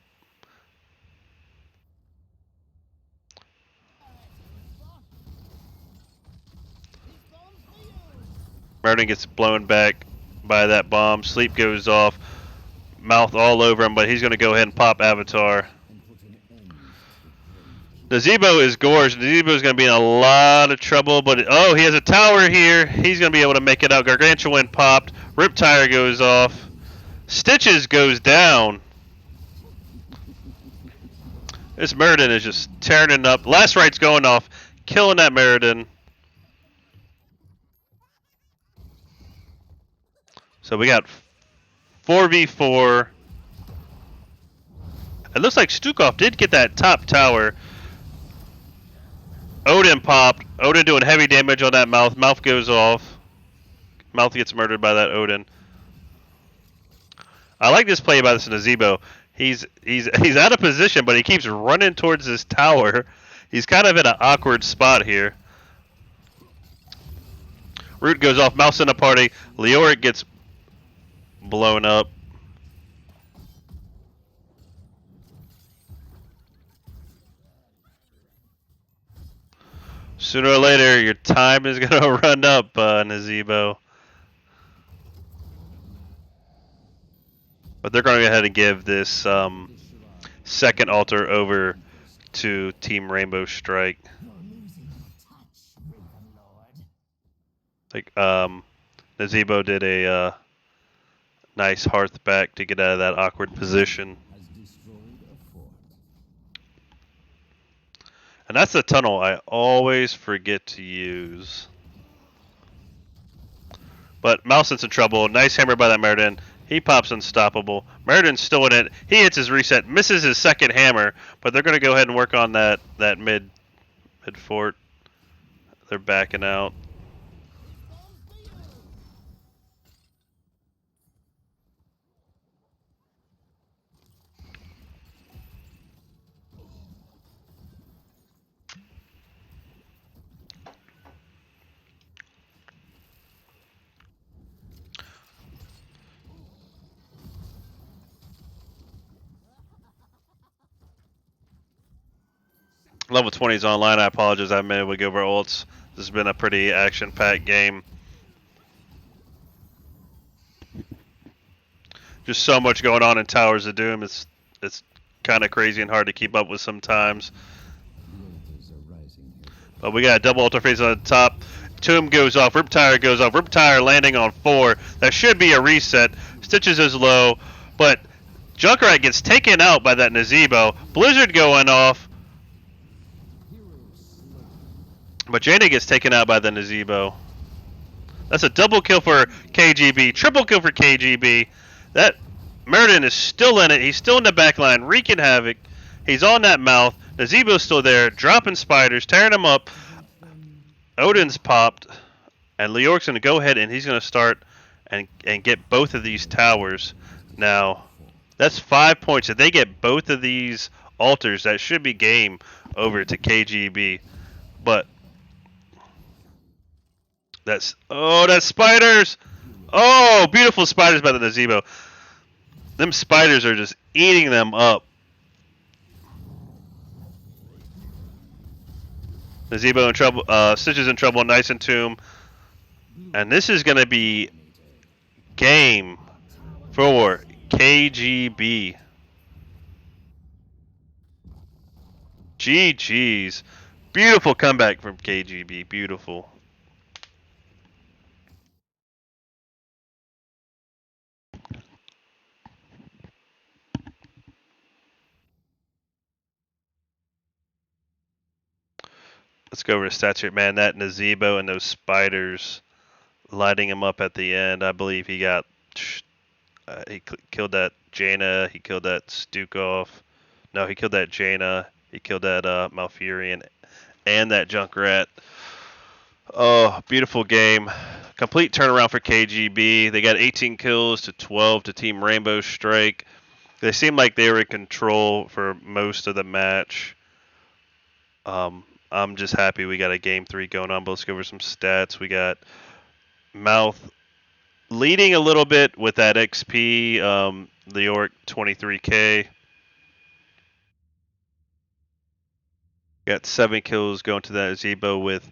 Muradin gets blown back by that bomb. Sleep goes off. Mouth all over him, but he's going to go ahead and pop Avatar. Nazebo is gorged. Nazebo is going to be in a lot of trouble, but oh, he has a tower here. He's going to be able to make it out. Gargantuan popped. Riptire goes off. Stitches goes down. This Muradin is just tearing it up. Last Right's going off, killing that Muradin. So we got 4v4. It looks like Stukov did get that top tower. Odin popped. Odin doing heavy damage on that Mouth. Mouth goes off. Mouth gets murdered by that Odin. I like this play by this Nazebo. He's out of position, but he keeps running towards this tower. He's kind of in an awkward spot here. Root goes off. Mouse in a party. Leoric gets blown up. Sooner or later, your time is going to run up, Nazebo. But they're going to go ahead and give this second altar over to Team Rainbow Strike. You're losing your touch, Raven Lord. Like Nazebo did a nice hearth back to get out of that awkward position. Has destroyed a fort. And that's the tunnel I always forget to use. But Mouse's in trouble. Nice hammer by that Muradin. He pops unstoppable. Muradin's still in it. He hits his reset, misses his second hammer, but they're going to go ahead and work on that mid fort. They're backing out. Level 20 is online. I apologize. I haven't been able to go over ults. This has been a pretty action-packed game. Just so much going on in Towers of Doom. It's kind of crazy and hard to keep up with sometimes. The altars are rising here. But we got a double altar phase on the top. Tomb goes off. Riptire goes off. Riptire landing on 4. That should be a reset. Stitches is low, but Junkrat gets taken out by that Nazebo. Blizzard going off. But Jaina gets taken out by the Nazebo. That's a double kill for KGB, triple kill for KGB. That Meriden is still in it. He's still in the back line, wreaking havoc. He's on that mouth. Nazebo's still there, dropping spiders, tearing them up. Odin's popped, and Leork's going to go ahead and he's going to start and get both of these towers. Now, that's 5 points. If they get both of these altars, that should be game over to KGB. But that's spiders. Oh, beautiful spiders by the Nazebo. Them spiders are just eating them up. Nazebo in trouble. Stitch is in trouble. Nice and Tomb. And this is going to be game for KGB. GG's. Beautiful comeback from KGB. Beautiful. Let's go over to stats here, man. That Nazebo and those spiders lighting him up at the end. I believe he got he killed that Jaina. He killed that Stukov. No, he killed that Jaina. He killed that Malfurion and that Junkrat. Oh, beautiful game. Complete turnaround for KGB. They got 18 kills to 12 to Team Rainbow Strike. They seemed like they were in control for most of the match. I'm just happy we got a game 3 going on. But let's go over some stats. We got Mouth leading a little bit with that XP. Leork 23k. Got 7 kills going to that Zebo with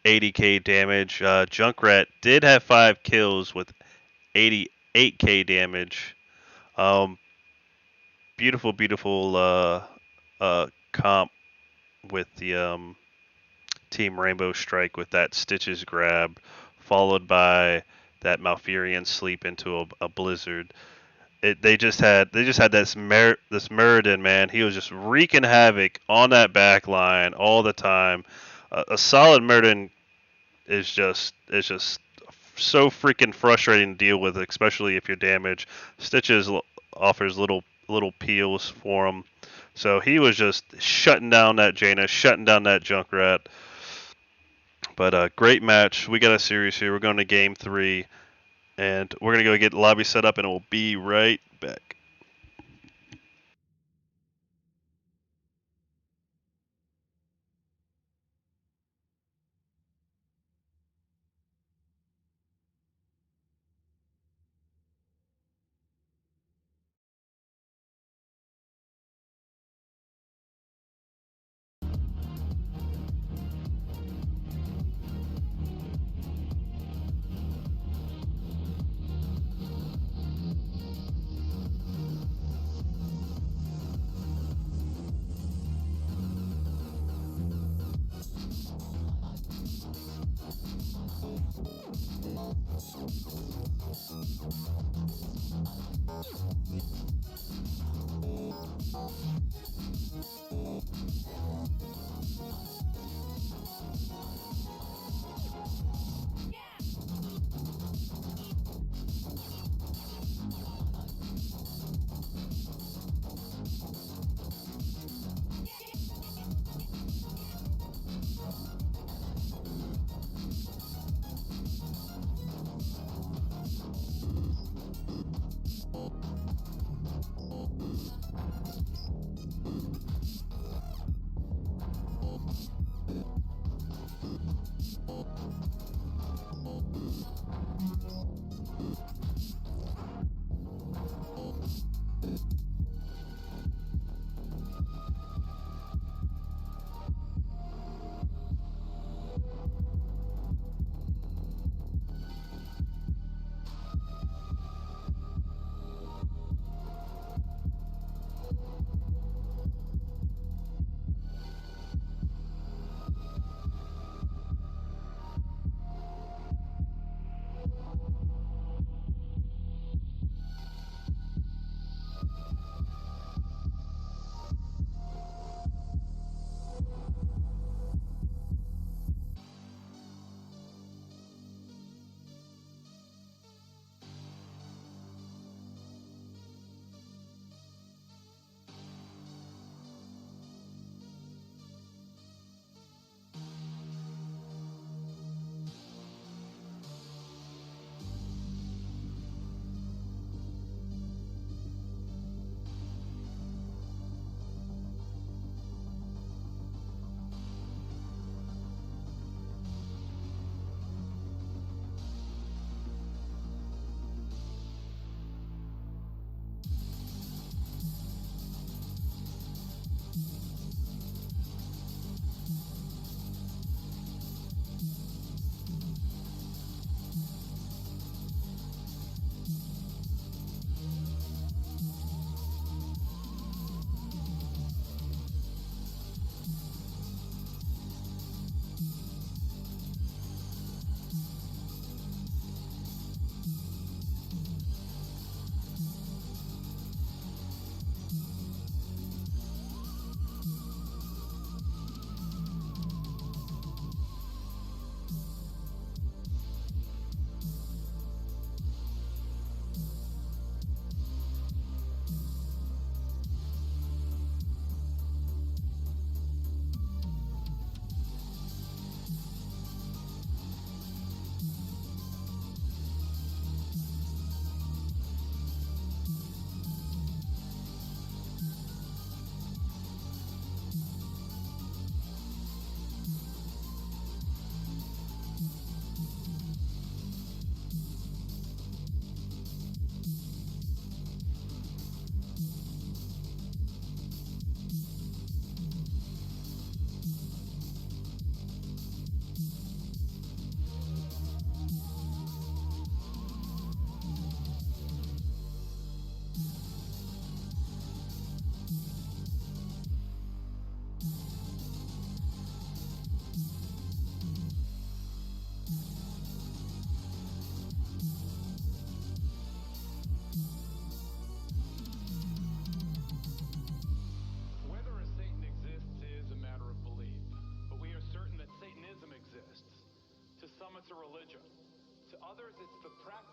80k damage. Junkrat did have 5 kills with 88k damage. Beautiful comp with the Team Rainbow Strike with that Stitches grab, followed by that Malfurion sleep into a blizzard. They just had this Meriden, man. He was just wreaking havoc on that back line all the time. A solid Meriden is just so freaking frustrating to deal with, especially if you're damaged. Stitches offers little peels for him. So he was just shutting down that Jaina, shutting down that Junkrat. But great match. We got a series here. We're going to game 3. And we're going to go get the lobby set up, and we'll be right back.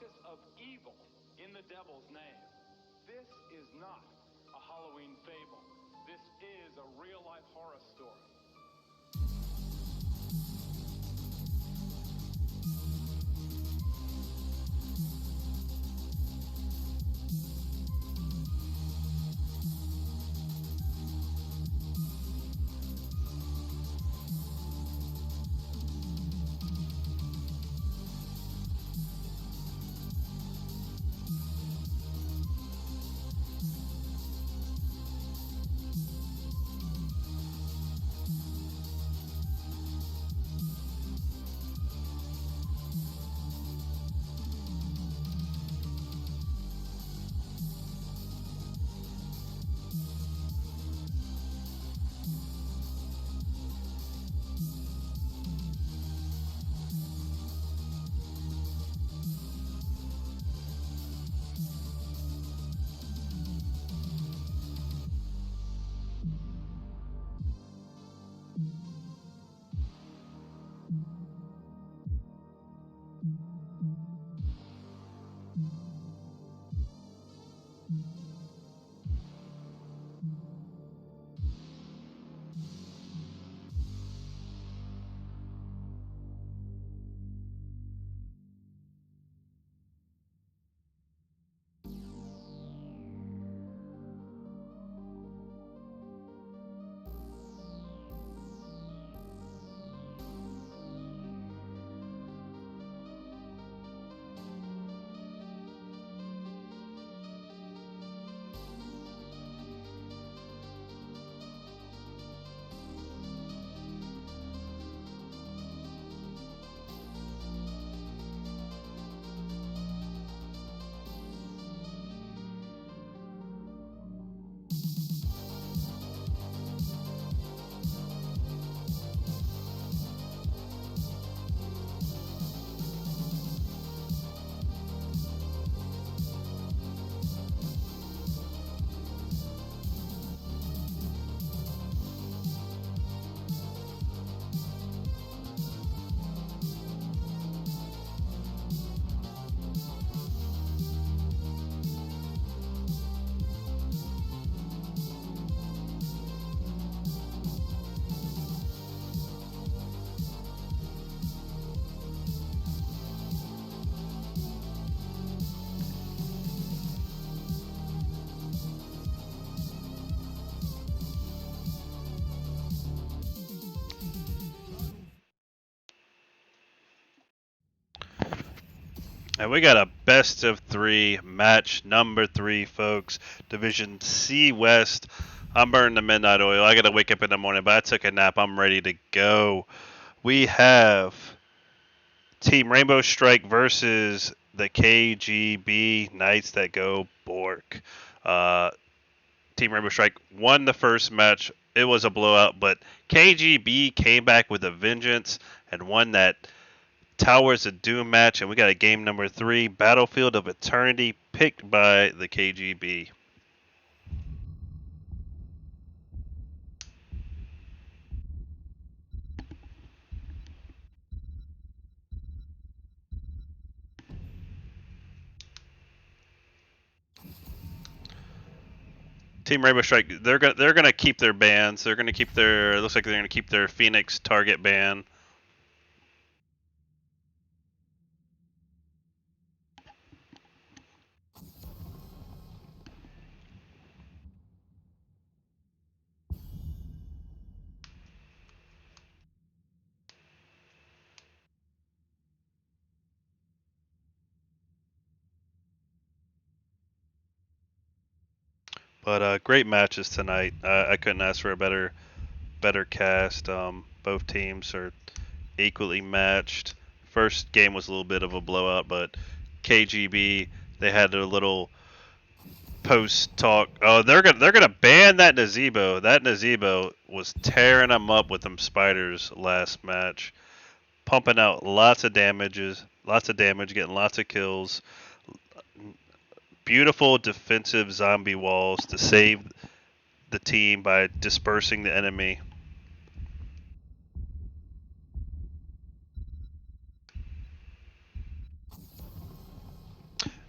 carcass of evil in the devil's name. This is not a Halloween fable. This is a real-life horror story. And we got a best of 3 match number 3, folks. Division C West. I'm burning the midnight oil. I got to wake up in the morning, but I took a nap. I'm ready to go. We have Team Rainbow Strike versus the KGB Knights that go Bork. Team Rainbow Strike won the first match. It was a blowout, but KGB came back with a vengeance and won that Towers of Doom match, and we got a game number 3, Battlefield of Eternity, picked by the KGB. Team Rainbow Strike, they're gonna keep their bans. They're gonna keep their. It looks like they're gonna keep their Phoenix target ban. But great matches tonight. I couldn't ask for a better cast. Both teams are equally matched. First game was a little bit of a blowout, but KGB, they had their little post talk. Oh, they're gonna ban that Nazebo. That Nazebo was tearing them up with them spiders last match, pumping out lots of damage, getting lots of kills. Beautiful defensive zombie walls to save the team by dispersing the enemy.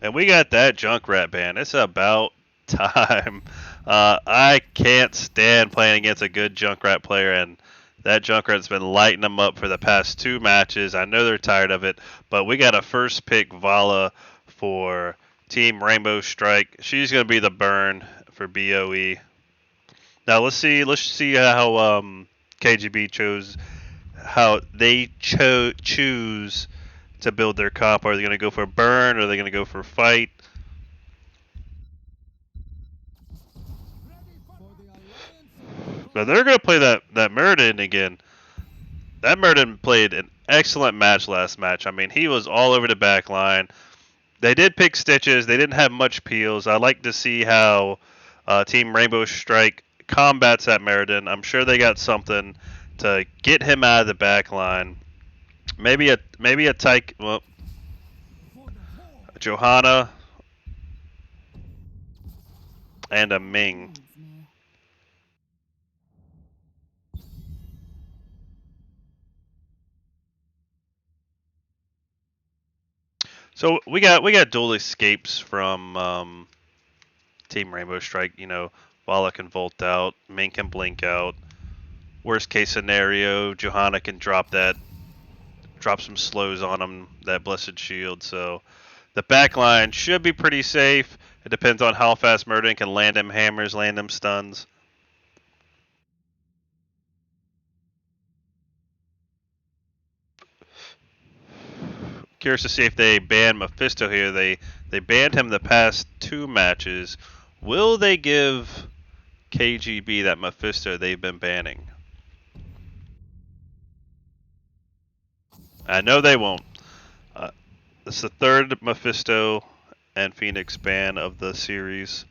And we got that Junkrat ban. It's about time. I can't stand playing against a good Junkrat player, and that Junkrat's been lighting them up for the past 2 matches. I know they're tired of it, but we got a first pick Vala for Team Rainbow Strike. She's gonna be the burn for BOE. Now let's see how KGB chose how they choose to build their comp. Are they gonna go for burn? Or are they gonna go for fight? But they're gonna play that Muradin again. That Muradin played an excellent match last match. I mean, he was all over the back line. They did pick Stitches. They didn't have much peels. I like to see how Team Rainbow Strike combats that Muradin. I'm sure they got something to get him out of the back line. Maybe a Tyke, well, Johanna and a Ming. So we got dual escapes from Team Rainbow Strike. You know, Vala can volt out, Ming can blink out. Worst case scenario, Johanna can drop some slows on him, that blessed shield. So the back line should be pretty safe. It depends on how fast Murden can land him hammers, land him stuns. Curious to see if they ban Mephisto here. They banned him the past 2 matches. Will they give KGB that Mephisto they've been banning? I know they won't. It's the 3rd Mephisto and Phoenix ban of the series.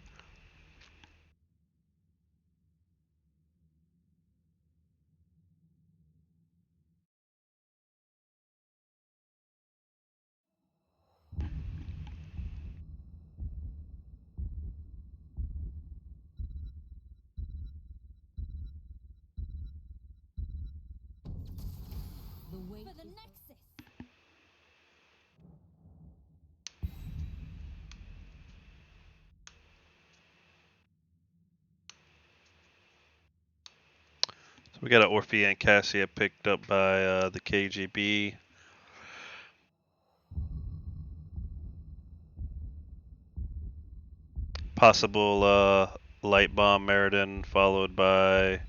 So we got an Orphea and Cassia picked up by the KGB. Possible Light Bomb Meriden followed by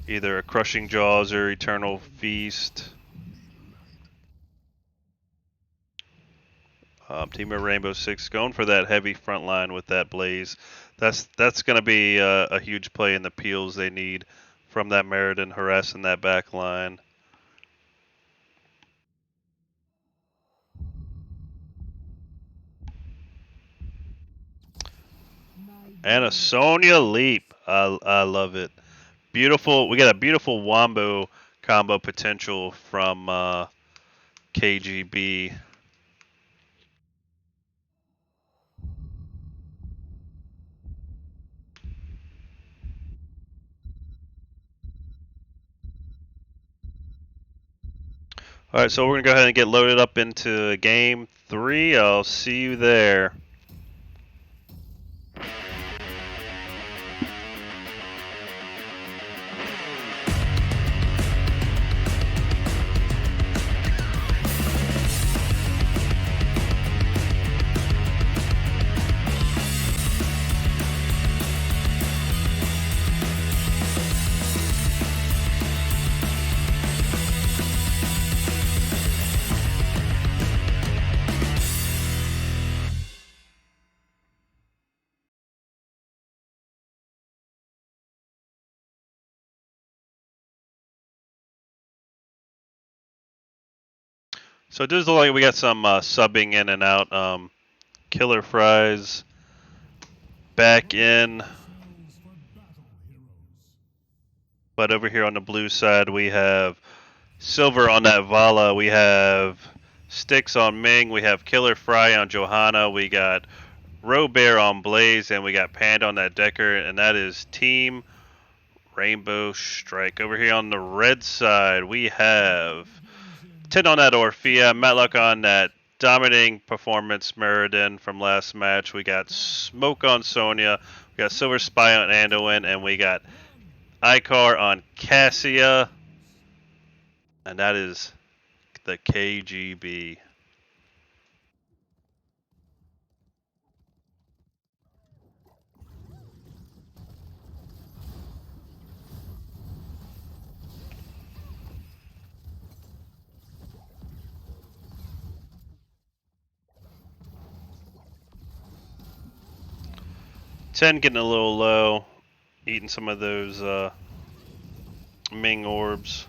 either a Crushing Jaws or Eternal Feast. Team of Rainbow Six going for that heavy front line with that Blaze. That's going to be a huge play in the peels they need from that Meriden harassing that back line. And a Sonya Leap. I love it. Beautiful. We got a beautiful Wombo combo potential from KGB. All right, so we're gonna go ahead and get loaded up into game 3. I'll see you there. So it does look like we got some subbing in and out. Killer Fries back in. But over here on the blue side, we have Silver on that Vala. We have Sticks on Ming. We have Killer Fry on Johanna. We got Robear on Blaze. And we got Panda on that Decker. And that is Team Rainbow Strike. Over here on the red side, we have Tin on that Orphea, Matlock on that dominating performance, Meriden, from last match. We got Smoke on Sonya, we got Silver Spy on Anduin, and we got Icar on Cassia. And that is the KGB. Ten getting a little low, eating some of those Ming orbs.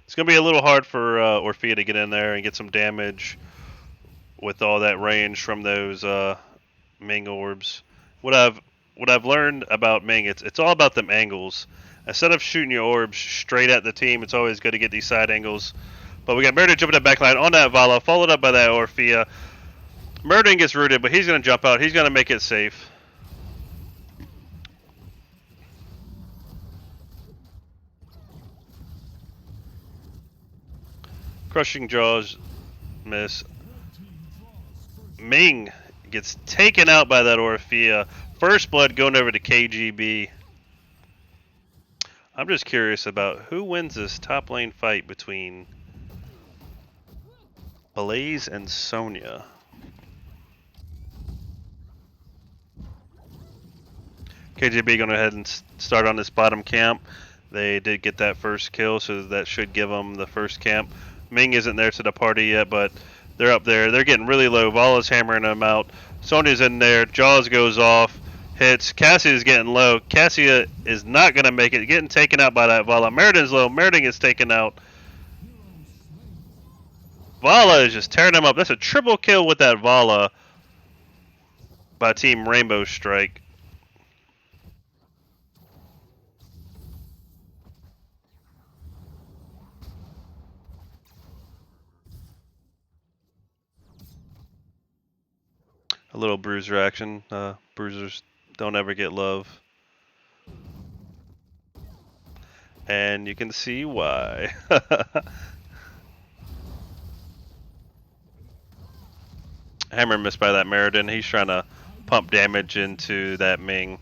It's gonna be a little hard for Orphea to get in there and get some damage with all that range from those Ming orbs. What I've learned about Ming, it's all about them angles. Instead of shooting your orbs straight at the team, it's always good to get these side angles. But we got Meriden jumping that backline on that Vala, followed up by that Orphea. Meriden gets rooted, but he's gonna jump out. He's gonna make it safe. Crushing jaws, miss. Ming gets taken out by that Orphea. First blood going over to KGB. I'm just curious about who wins this top lane fight between Blaze and Sonya. KGB going ahead and start on this bottom camp. They did get that first kill, so that should give them the first camp. Ming isn't there to the party yet, but they're up there. They're getting really low. Vala's hammering them out. Sonya's in there. Jaws goes off. Hits. Cassia's getting low. Cassia is not going to make it. Getting taken out by that Vala. Meriden's low. Meriden gets taken out. Vala is just tearing him up. That's a triple kill with that Vala by Team Rainbow Strike. A little bruiser action. Bruisers don't ever get love. And you can see why. Hammer missed by that Meriden. He's trying to pump damage into that Ming.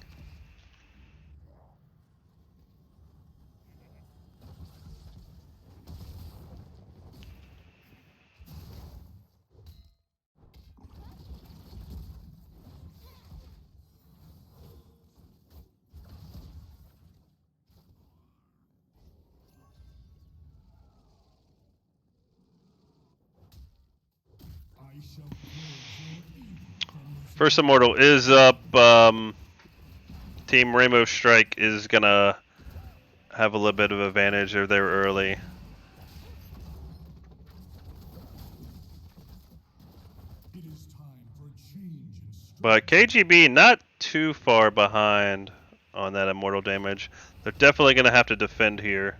First Immortal is up. Team Rainbow Strike is gonna have a little bit of advantage if they were early. But KGB not too far behind on that Immortal damage. They're definitely gonna have to defend here.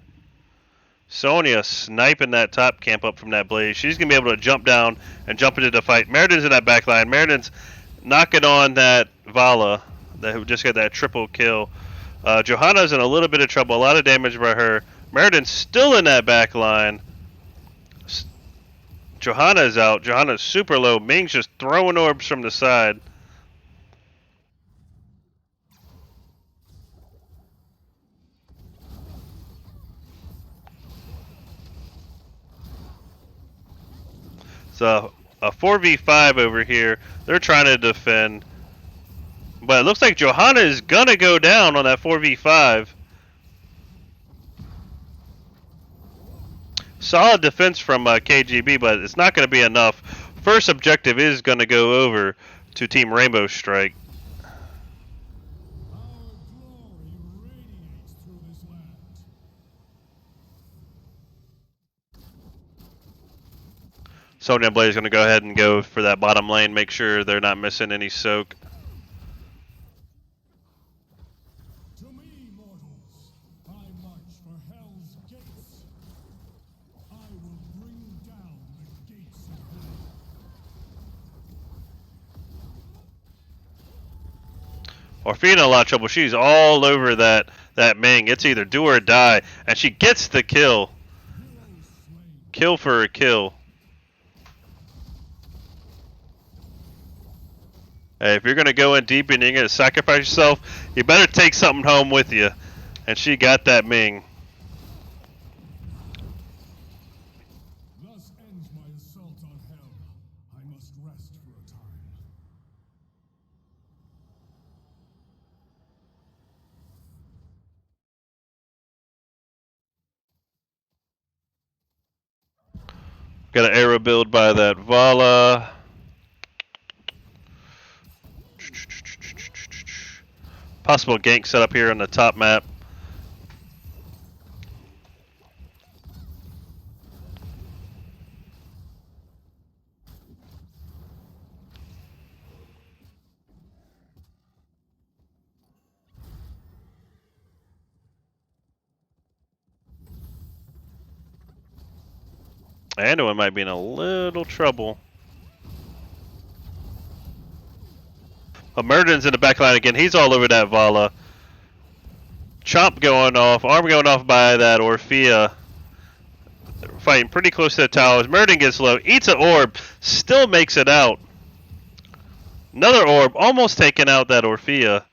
Sonya sniping that top camp up from that Blaze. She's gonna be able to jump down and jump into the fight. Meriden's in that back line. Meriden's knocking on that Vala that just got that triple kill. Johanna's in a little bit of trouble. A lot of damage by her. Meriden's still in that back line. Johanna's out. Johanna's super low. Ming's just throwing orbs from the side. So a 4v5 over here. They're trying to defend. But it looks like Johanna is going to go down on that 4v5. Solid defense from KGB, but it's not going to be enough. First objective is going to go over to Team Rainbow Strike. Sonya and Blaze is going to go ahead and go for that bottom lane, make sure they're not missing any soak. To me, mortals, I march for Hell's gates. I will bring down the gates of hell. Orphea in a lot of trouble. She's all over that that Ming. It's either do or die, and she gets the kill. Kill for a kill. Hey, if you're gonna go in deep and you're gonna sacrifice yourself, you better take something home with you. And she got that Ming. Thus ends my assault on hell. I must rest for a time. Got an arrow build by that Vala. Possible gank set up here on the top map. Anduin might be in a little trouble. Murden's in the back line again. He's all over that Vala. Chomp going off. Arm going off by that Orphea. Fighting pretty close to the towers. Murden gets low. Eats an orb. Still makes it out. Another orb. Almost taking out that Orphea.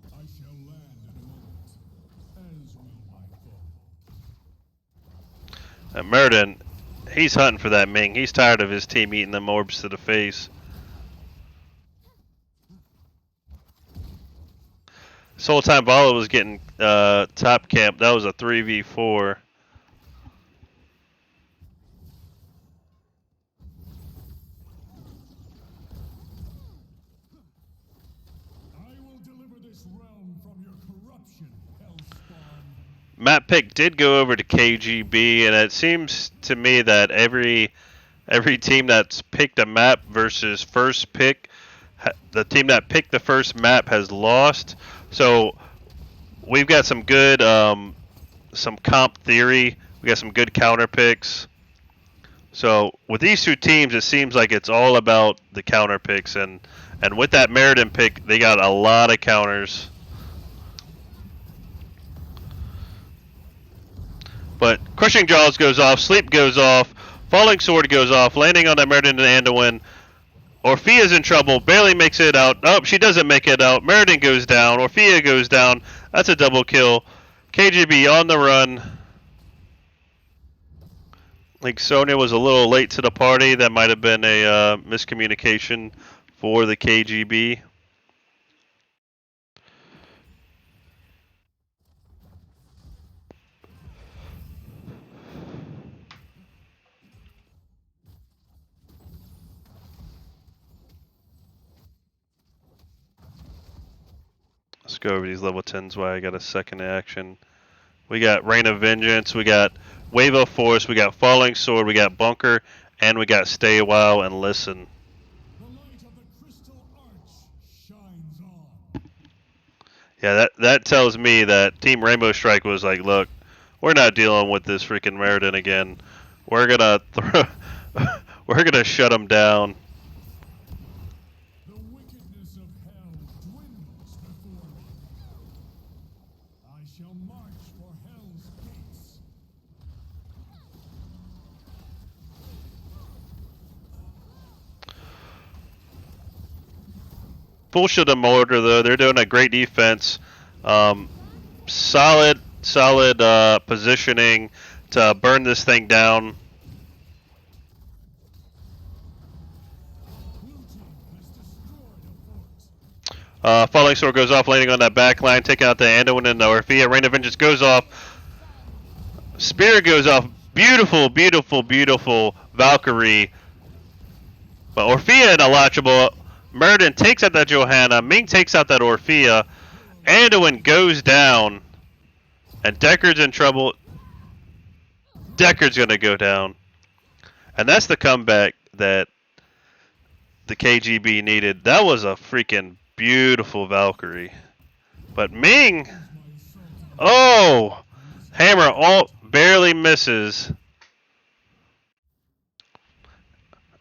I shall land in a moment, as will my foe. And Murden, he's hunting for that Ming. He's tired of his team eating them orbs to the face. This whole time Vala was getting top camp. That was a 3v4. I will deliver this realm from your corruption, Hellspawn. Map pick did go over to KGB, and it seems to me that every team that's picked a map versus first pick, the team that picked the first map has lost. So we've got some good some comp theory. We got some good counter picks. So with these two teams, it seems like it's all about the counter picks, and with that Meriden pick, they got a lot of counters. But Crushing Jaws goes off, Sleep goes off, Falling Sword goes off, landing on that Meriden and Anduin. Orphea's in trouble, barely makes it out. Oh, she doesn't make it out. Meriden goes down, Orphea goes down. That's a double kill. KGB on the run. I think Sonya was a little late to the party. That might have been a miscommunication for the KGB. Let's go over these level 10s while I got a second action. We got Reign of Vengeance, we got Wave of Force, we got Falling Sword, we got Bunker, and we got Stay a While and Listen. The light of the crystal arch shines on. Yeah, that tells me that Team Rainbow Strike was like, look, we're not dealing with this freaking Meriden again. We're gonna we're gonna shut them down. The wickedness of hell dwindles before me. I shall march for hell's gates. Bullshit them order though. They're doing a great defense. Solid positioning to burn this thing down. Blue team has destroyed a fort. Falling Sword goes off, landing on that back line, taking out the Anduin and the Orphea. Reign of Vengeance goes off. Spear goes off. Beautiful, beautiful, beautiful Valkyrie. But Orphea unlatchable. Meriden takes out that Johanna. Ming takes out that Orphea. Anduin goes down. And Deckard's in trouble. Deckard's going to go down. And that's the comeback that the KGB needed. That was a freaking beautiful Valkyrie. But Ming, oh, hammer all barely misses.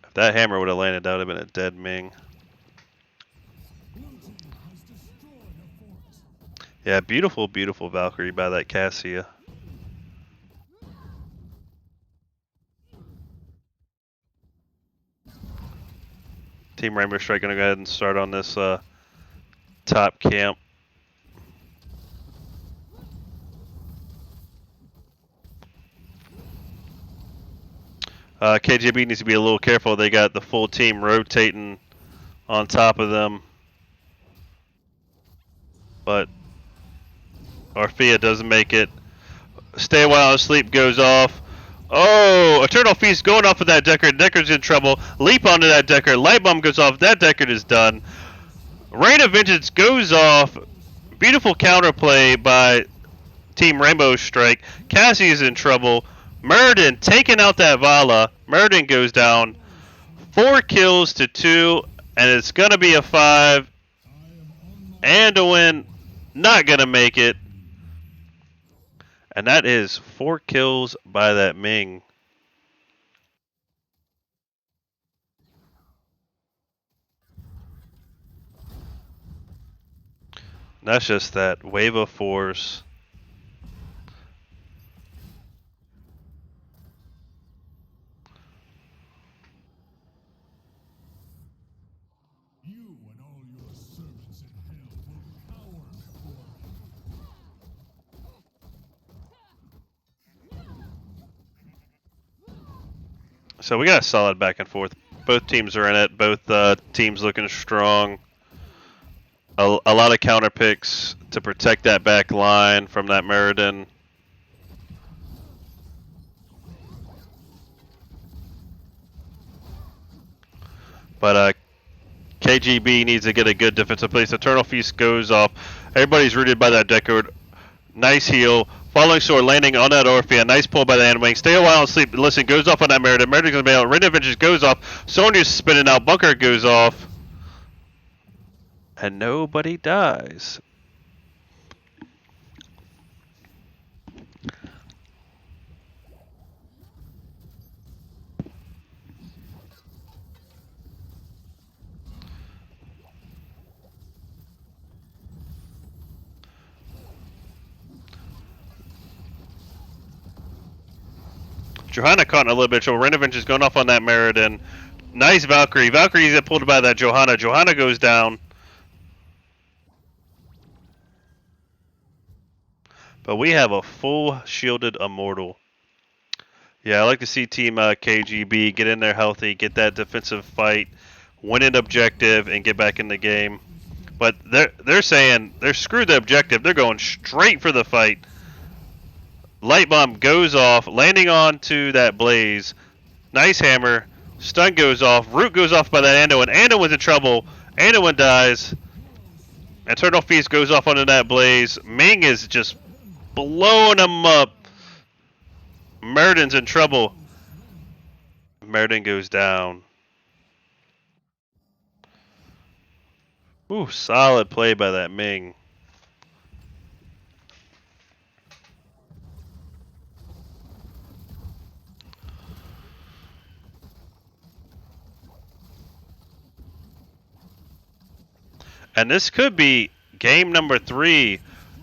If that hammer would have landed, that would have been a dead Ming. Yeah, beautiful, beautiful Valkyrie by that Cassia. Team Rainbow Strike gonna go ahead and start on this top camp. KJB needs to be a little careful. They got the full team rotating on top of them. But Orphea doesn't make it. Stay a while and sleep goes off. Oh, Eternal Feast going off of that Deckard. Deckard's in trouble. Leap onto that Deckard. Light Bomb goes off. That Deckard is done. Rain of Vengeance goes off. Beautiful counterplay by Team Rainbow Strike. Cassie is in trouble. Murden taking out that Vala. Murden goes down. 4 kills to 2, and it's going to be a 5. Anduin not going to make it. And that is 4 kills by that Ming. That's just that wave of force. You and all your servants in hell will cower before me. So we got a solid back and forth. Both teams are in it. Both teams looking strong. A lot of counter picks to protect that back line from that Meriden. But KGB needs to get a good defensive place. Eternal Feast goes off. Everybody's rooted by that Deckard. Nice heal. Falling Sword landing on that Orphea. Nice pull by the Animwing. Stay a while and sleep. Listen, goes off on that Meriden. Meriden's going to be out. Rain of Vengeance goes off. Sonya's spinning out. Bunker goes off. And nobody dies. Johanna caught in a little bit of trouble. Renovich is going off on that Meriden. Nice Valkyrie. Valkyrie's get pulled by that Johanna. Johanna goes down. But we have a full shielded Immortal. Yeah, I like to see Team KGB get in there healthy, get that defensive fight, win an objective, and get back in the game. But they're saying they're screwed the objective. They're going straight for the fight. Light bomb goes off, landing onto that Blaze. Nice hammer. Stun goes off. Root goes off by that Anduin. Anduin's in trouble. Anduin dies. Eternal Feast goes off onto that Blaze. Ming is just blowing him up. Murden's in trouble. Murden goes down. Ooh, solid play by that Ming. And this could be game number 3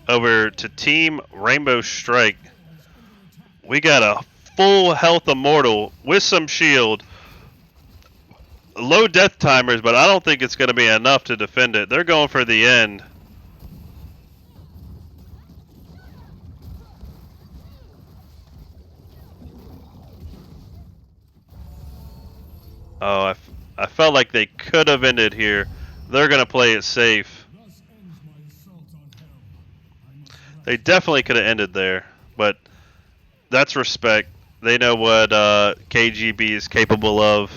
over to Team Rainbow Strike. We got a full health Immortal with some shield. Low death timers, but I don't think it's going to be enough to defend it. They're going for the end. Oh, I felt like they could have ended here. They're going to play it safe. Thus ends my assault on hell. I must They definitely could have ended there, but that's respect. They know what KGB is capable of.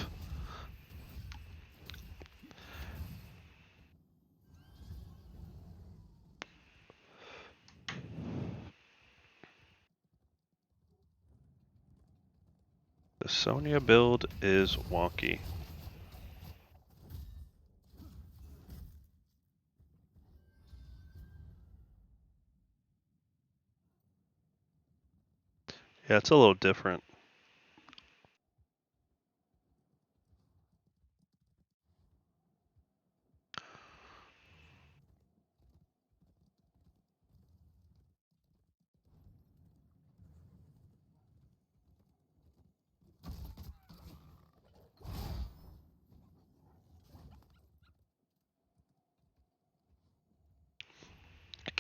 The Sonya build is wonky. Yeah, it's a little different.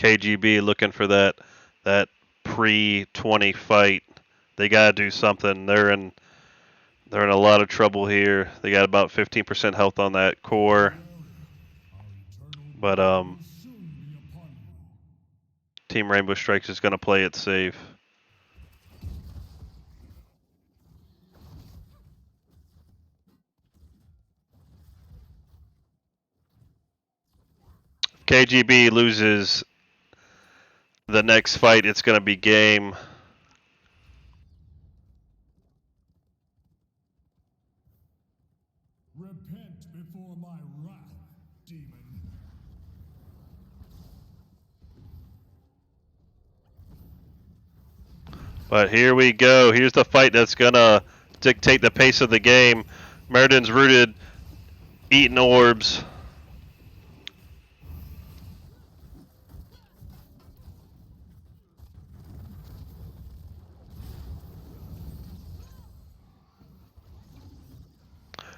KGB looking for that pre-20 fight. They gotta do something. They're in a lot of trouble here. They got about 15% health on that core, but Team Rainbow Strikes is gonna play it safe. KGB loses the next fight, it's gonna be game. Repent before my wrath, demon. But here we go. Here's the fight that's gonna dictate the pace of the game. Merden's rooted, eating orbs.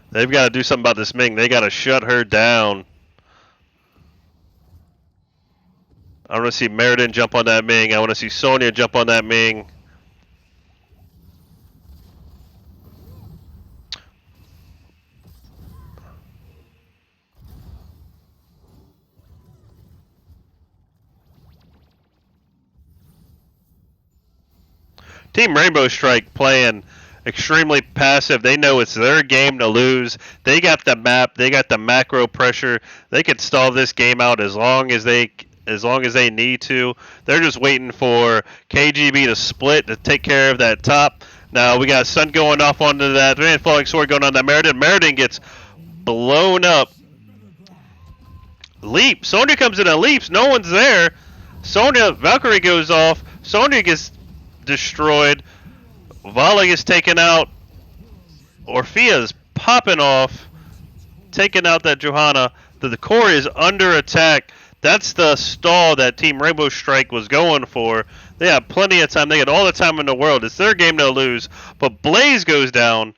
They've got to do something about this Ming. They got to shut her down. I want to see Meriden jump on that Ming. I want to see Sonya jump on that Ming. Team Rainbow Strike playing extremely passive. They know it's their game to lose. They got the map. They got the macro pressure. They could stall this game out as long as they need to. They're just waiting for KGB to split to take care of that top. Now we got Sun going off onto that falling sword going on that Meriden. Meriden gets blown up. Leap. Sonya comes in and leaps. No one's there. Sonya, Valkyrie goes off. Sonya gets destroyed. Volley is taken out. Orphea is popping off. Taking out that Johanna. The core is under attack. That's the stall that Team Rainbow Strike was going for. They have plenty of time. They got all the time in the world. It's their game to lose. But Blaze goes down.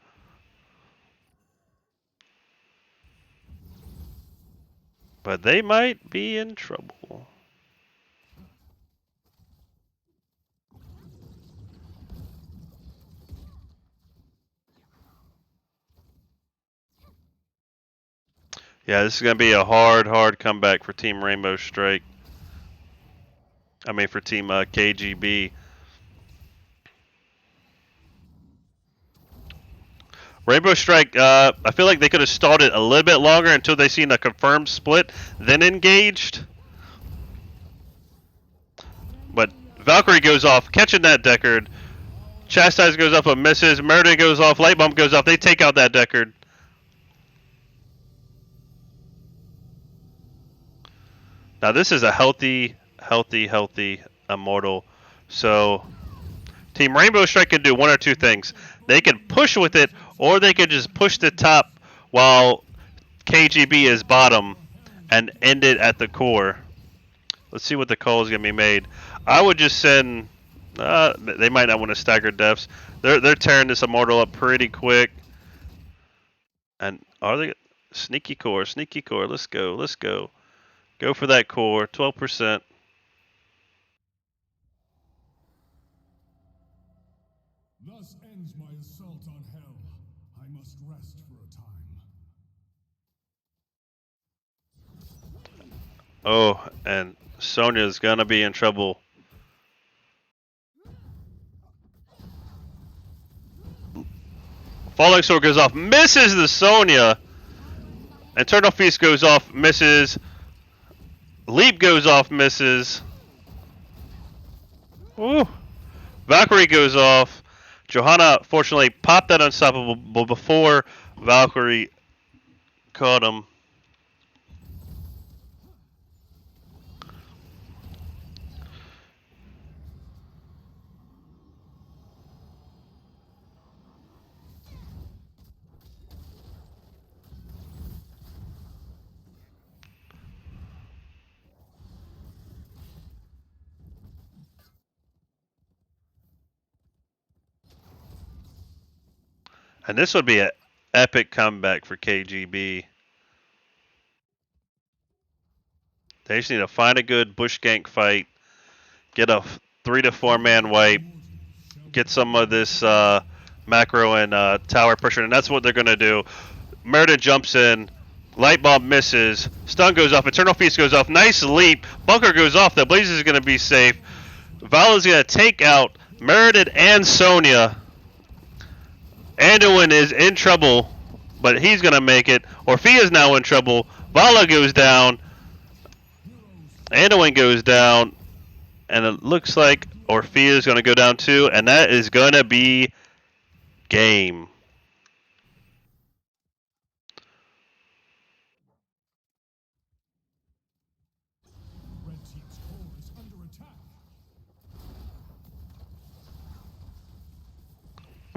But they might be in trouble. Yeah, this is going to be a hard comeback for Team Rainbow Strike. I mean, for Team KGB. Rainbow Strike, I feel like they could have stalled it a little bit longer until they seen a confirmed split, then engaged. But Valkyrie goes off, catching that Deckard. Chastise goes up but misses. Murder goes off, Light Bump goes off. They take out that Deckard. Now this is a healthy Immortal. So Team Rainbow Strike can do one or two things. They can push with it, or they could just push the top while KGB is bottom and end it at the core. Let's see what the call is going to be made. I would just send... they might not want to stagger deaths. They're tearing this Immortal up pretty quick. And are they... Sneaky core. Let's go. Go for that core. 12%. Thus ends my assault on hell. I must rest for a time. Oh, and Sonya's gonna be in trouble. Falling Sword goes off, misses the Sonya. Eternal Feast goes off, misses. Leap goes off, misses. Ooh. Valkyrie goes off. Johanna, fortunately, popped that Unstoppable before Valkyrie caught him. And this would be an epic comeback for KGB. They just need to find a good bush gank fight, get a 3 to 4 man wipe, get some of this macro and tower pressure, and that's what they're gonna do. Merida jumps in, light bulb misses, stun goes off, Eternal Feast goes off, nice leap, bunker goes off. The Blaze is gonna be safe. Vala's gonna take out Meredith and Sonya. Anduin is in trouble, but he's gonna make it. Orphea's now in trouble. Vala goes down. Anduin goes down, and it looks like Orphea's gonna go down too, and that is gonna be game. Red team's core is under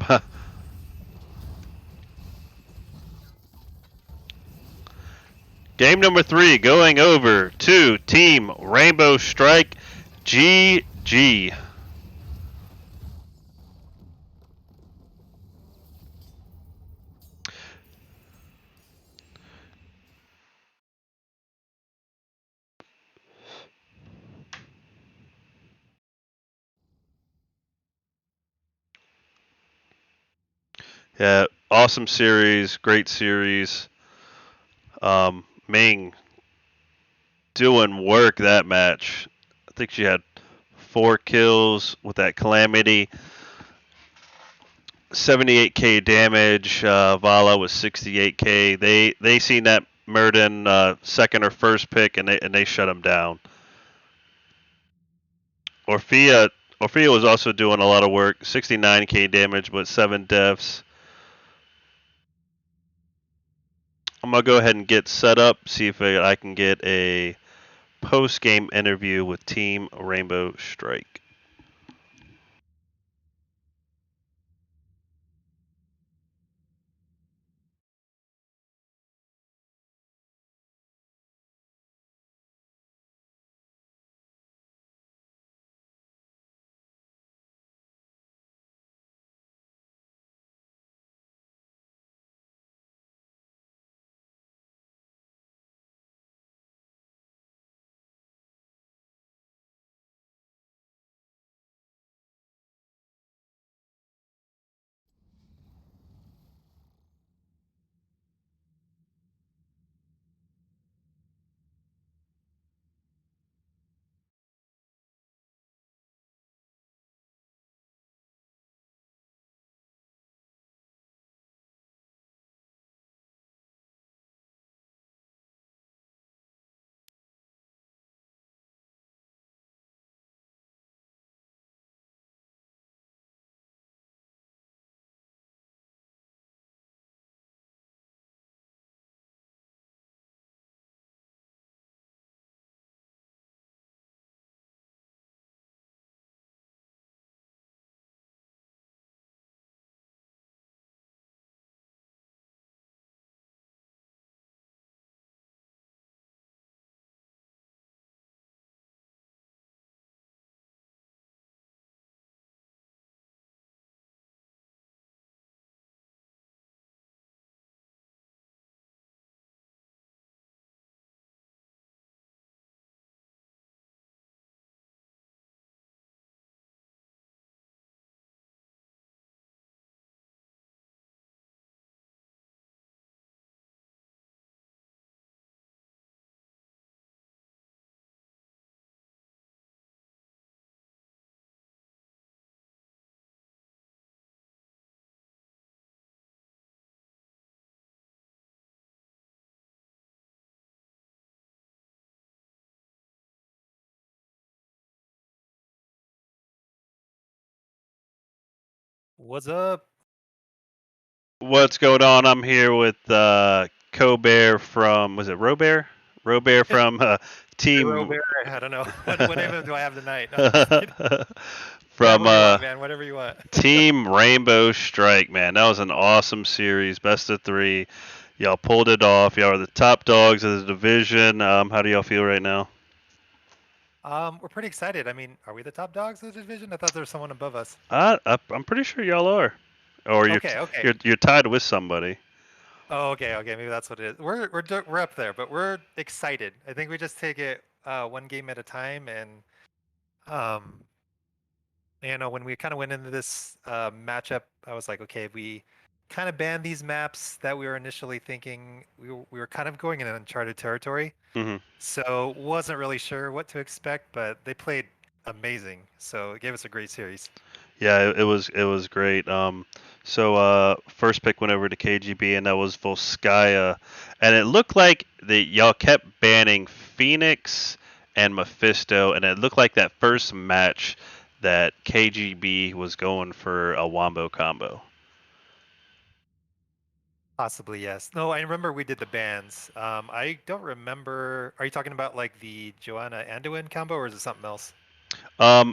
attack. Game number 3 going over to Team Rainbow Strike. GG. Yeah, awesome series, great series. Ming doing work that match. I think she had 4 kills with that Calamity. 78k damage. Vala was 68k. They seen that Murden second or first pick, and they shut him down. Orphea was also doing a lot of work. 69k damage, but 7 deaths. I'm gonna go ahead and get set up. See if I can get a post-game interview with Team Rainbow Strike. What's up? What's going on? I'm here with Co-Bear from, was it Robear? Robear from Team Robert, I don't know. What name do I have tonight? No, I'm just kidding. from Whatever you want, man. Whatever you want. Team Rainbow Strike, man. That was an awesome series, best of 3. Y'all pulled it off. Y'all are the top dogs of the division. How do y'all feel right now? We're pretty excited. I mean, are we the top dogs of the division? I thought there was someone above us. I'm pretty sure y'all are, or Okay. you're tied with somebody. Oh, okay. Maybe that's what it is. We're up there, but we're excited. I think we just take it one game at a time, and um, when we kind of went into this matchup, I was like, okay, we kind of banned these maps that we were initially thinking we were kind of going in uncharted territory. Hmm. So wasn't really sure what to expect, but they played amazing. So it gave us a great series. Yeah, it was great. First pick went over to KGB, and that was Volskaya, and it looked like y'all kept banning Phoenix and Mephisto, and it looked like that first match that KGB was going for a wombo combo. Possibly, yes. No, I remember we did the bands. I don't remember. Are you talking about like the Joanna Anduin combo, or is it something else?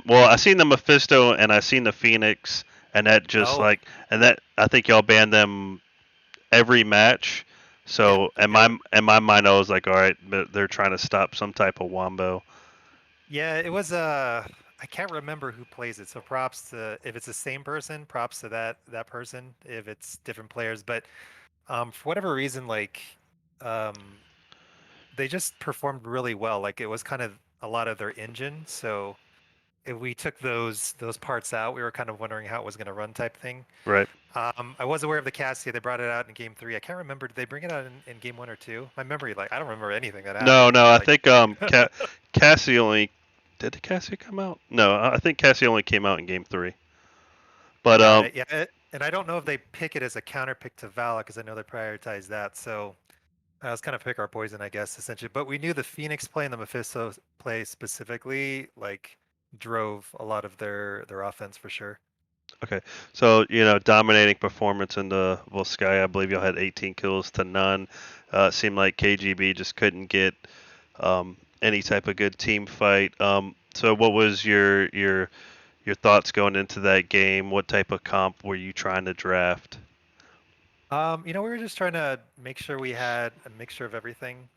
Well, I seen the Mephisto and I seen the Phoenix, and that just Oh, like, and that I think y'all banned them every match. yep, So in yep. my mind, I was like, all right, they're trying to stop some type of wombo. Yeah, it was I can't remember who plays it. So props to if it's the same person, props to that person. If it's different players, but for whatever reason, like um, they just performed really well. Like it was kind of a lot of their engine. So if we took those parts out, we were kind of wondering how it was going to run type thing. Right. I was aware of the Cassia. They brought it out in game three. I can't remember. Did they bring it out in game one or two? My memory, like, I don't remember anything that No, happened. no, I Like, think Cassie only did the Cassie come out? No, I think Cassie only came out in game 3. But got it. Yeah, and I don't know if they pick it as a counter pick to Vala because I know they prioritize that. So I was kind of pick our poison, I guess, essentially. But we knew the Phoenix play and the Mephisto play specifically, like, drove a lot of their offense for sure. okay, so dominating performance in the Volskaya. I believe y'all had 18 kills to none. It seemed like KGB just couldn't get any type of good team fight. So what was your thoughts going into that game? What type of comp were you trying to draft? We were just trying to make sure we had a mixture of everything.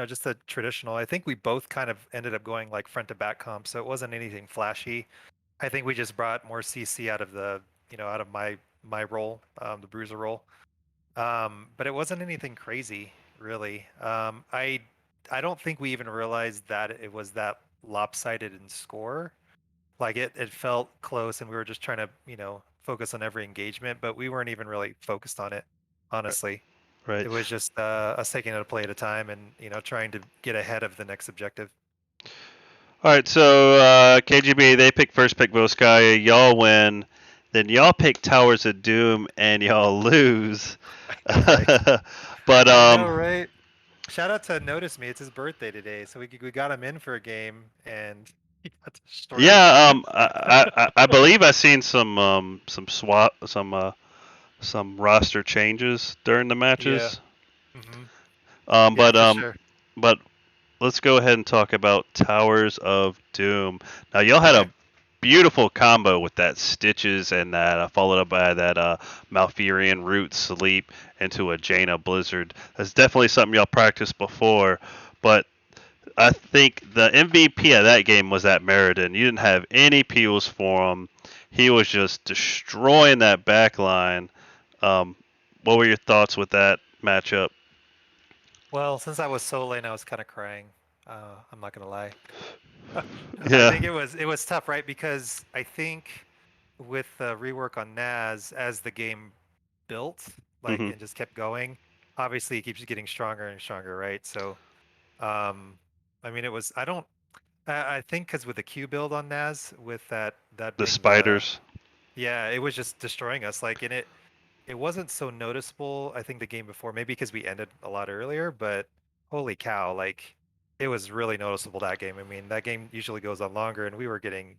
Just the traditional. I think we both kind of ended up going like front to back comp, so it wasn't anything flashy. I think we just brought more CC out of out of my role, the bruiser role. But it wasn't anything crazy, really. I don't think we even realized that it was that lopsided in score. Like it felt close, and we were just trying to, focus on every engagement, but we weren't even really focused on it, honestly. Right. It was just us taking it a play at a time and, trying to get ahead of the next objective. All right, so KGB they pick first pick Volskaya, y'all win, then y'all pick Towers of Doom and y'all lose. I know, right? But I know, right? Shout out to Notice Me. It's his birthday today, so we got him in for a game, and he got destroyed. yeah, I believe I seen some swap some roster changes during the Yeah. matches. Hmm. Um, Yeah, but for um, sure. but let's go ahead and talk about Towers of Doom. Now y'all had Okay. a beautiful combo with that Stitches and that followed up by that Malfurion Root Sleep into a Jaina Blizzard. That's definitely something y'all practiced before, but I think the MVP of that game was that Meriden. You didn't have any peels for him. He was just destroying that back line. Um, what were your thoughts with that matchup? Well, since I was so late, I was kind of crying. I'm not gonna lie. I Yeah. think it was tough, right? Because I think with the rework on Naz as the game built, like Hmm. and just kept going, obviously it keeps getting stronger and stronger, right? So, um, I mean, it was I don't I think because with the Q build on Naz, with that The being the spiders. yeah, it was just destroying us. Like in it wasn't so noticeable, I think, the game before, maybe because we ended a lot earlier, but holy cow, like it was really noticeable that game. I mean, that game usually goes on longer and we were getting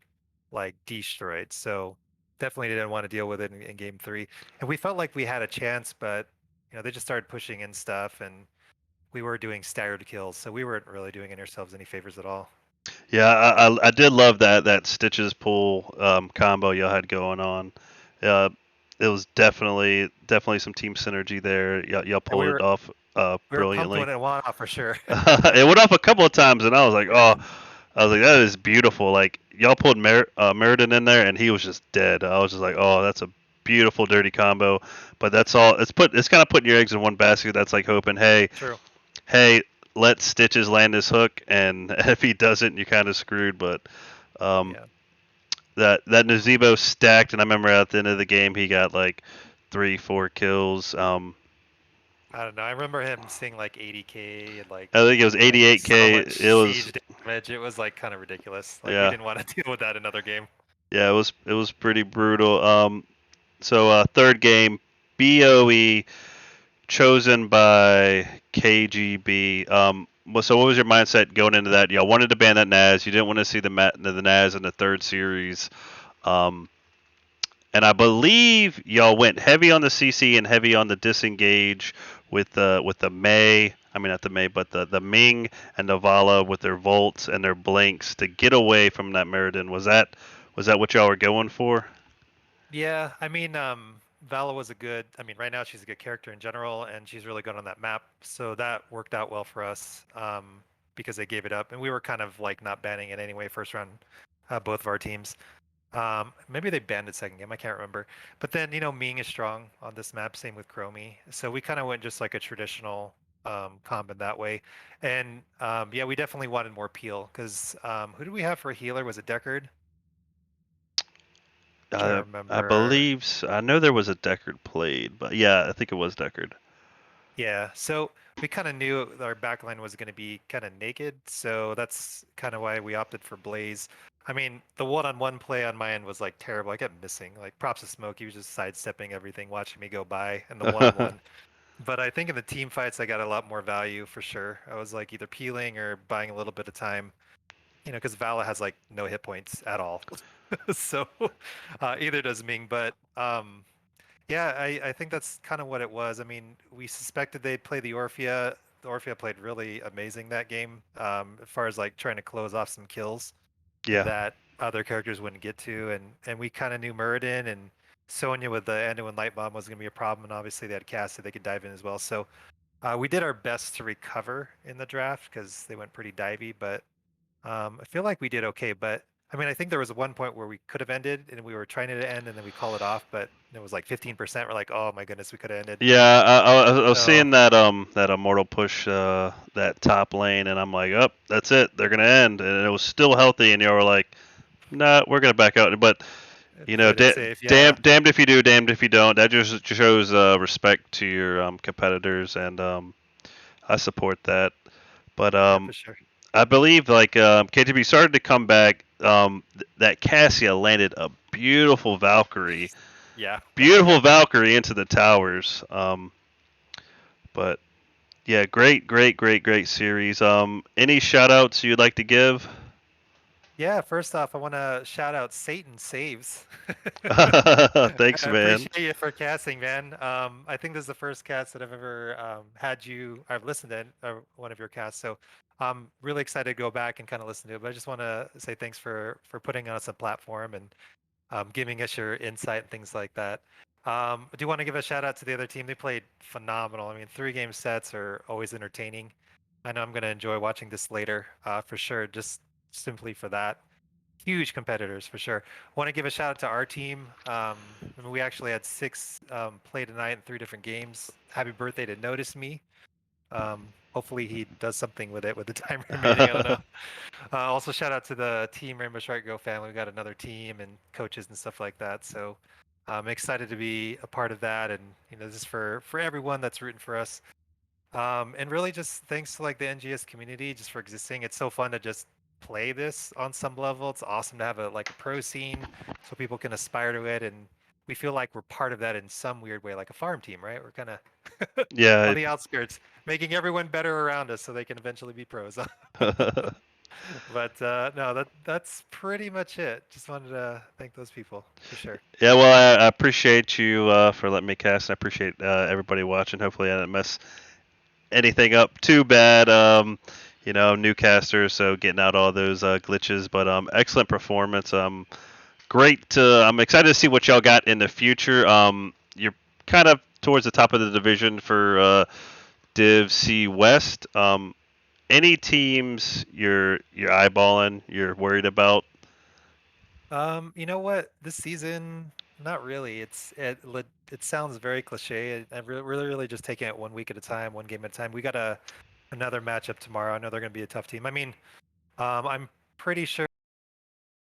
like destroyed. So definitely didn't want to deal with it in game three. And we felt like we had a chance, but they just started pushing in stuff and we were doing staggered kills, so we weren't really doing ourselves any favors at all. Yeah, I did love that Stitches pull combo y'all had going on. Uh, it was definitely some team synergy there. Y'all And pulled it off we were pumped brilliantly. when it went off for sure. It went off a couple of times, and I was like, that is beautiful. Like y'all pulled Meriden in there, and he was just dead. I was just like, oh, that's a beautiful dirty combo. But that's all. It's kind of putting your eggs in one basket. That's like hoping, hey, True. hey, let Stitches land his hook, and if he doesn't, you're kind of screwed. But um, Yeah. that Nazebo stacked, and I remember at the end of the game he got like 3, 4 kills. I don't know. I remember him seeing like 80k and I think it was like so 88k. much It was siege damage. It was like kind of ridiculous. Like we yeah, didn't want to deal with that another game. yeah. It was pretty brutal. So third game, BOE chosen by KGB. So what was your mindset going into that? Y'all wanted to ban that Naz. You didn't want to see the Naz in the third series. Um, and I believe y'all went heavy on the CC and heavy on the disengage with the Mei. I mean not the Mei, but the Ming and the Vala with their volts and their blinks to get away from that Meriden. Was that what y'all were going for? Yeah, I mean, Vala was a good. I mean, right now she's a good character in general, and she's really good on that map. So that worked out well for us because they gave it up, and we were kind of like not banning it anyway. First round, both of our teams. Maybe they banned it second game. I can't remember. But then Ming is strong on this map. Same with Chromie. So we kind of went just like a traditional comp in that way. And yeah, we definitely wanted more peel because who do we have for a healer? Was it Deckard? Trying to I remember. believe I know there was a Deckard played, but yeah, I think it was Deckard. Yeah, so we kind of knew our backline was going to be kind of naked, so that's kind of why we opted for Blaze. I mean, the one-on-one play on my end was like terrible. I kept missing. Like props to Smoke, he was just sidestepping everything, watching me go by, and the one-on-one. But I think in the team fights, I got a lot more value for sure. I was like either peeling or buying a little bit of time, because Vala has like no hit points at all. So either does Ming, but yeah, I think that's kind of what it was. I mean, we suspected they'd play the Orphea. The Orphea played really amazing that game, as far as like trying to close off some kills Yeah. that other characters wouldn't get to, and we kind of knew Muradin and Sonya with the Anduin Light Bomb was going to be a problem, and obviously they had Cass they could dive in as well. So we did our best to recover in the draft because they went pretty divey, but I feel like we did okay. But I mean, I think there was one point where we could have ended and we were trying it to end and then we call it off, but it was like 15%. We're like, oh my goodness, we could have ended. Yeah, I was So seeing that immortal push that top lane, and I'm like, oh, that's it. They're gonna end, and it was still healthy, and you were like, nah, we're gonna back out. But play it safe. Yeah, damned if you do, damned if you don't. That just shows respect to your competitors, and I support that. But yeah, for sure. I believe like KTB started to come back. That Cassia landed a Yeah. beautiful Valkyrie into the towers. But yeah, great series. Any shout outs you'd like to give? Yeah, first off, I want to shout out Satan Saves. Thanks, I man. appreciate you for casting, man. I think this is the first cast that I've ever had you. I've listened to one of your casts, so I'm really excited to go back and kind of listen to it. But I just want to say thanks for putting us a platform and giving us your insight and things like that. I do want to give a shout out to the other team. They played phenomenal. I mean, 3 game sets are always entertaining. I know I'm going to enjoy watching this later for sure, just simply for that. Huge competitors for sure. Want to give a shout out to our team. I mean, we actually had 6 play tonight in 3 different games. Happy birthday to Notice Me. Hopefully he does something with it with the time remaining. I don't know. Also, shout out to the team Rainbow Strike Go family. We got another team and coaches and stuff like that. So I'm excited to be a part of that, and this is for everyone that's rooting for us. And really, just thanks to like the NGS community just for existing. It's so fun to just play this on some level. It's awesome to have a pro scene so people can aspire to it, and we feel like we're part of that in some weird way, like a farm team, right? We're kind of Yeah. on the outskirts, making everyone better around us so they can eventually be pros. But no, that's pretty much it. Just wanted to thank those people for sure. Yeah, well, I appreciate you for letting me cast. And I appreciate everybody watching. Hopefully, I didn't mess anything up too bad. New casters, so getting out all those glitches. But excellent performance. Great. I'm excited to see what y'all got in the future. You're kind of towards the top of the division for Div C West. Any teams you're eyeballing, you're worried about? You know what? This season, not really. It sounds very cliche. I'm really just taking it 1 week at a time, 1 game at a time. We got a another matchup tomorrow. I know they're going to be a tough team. I mean, I'm pretty sure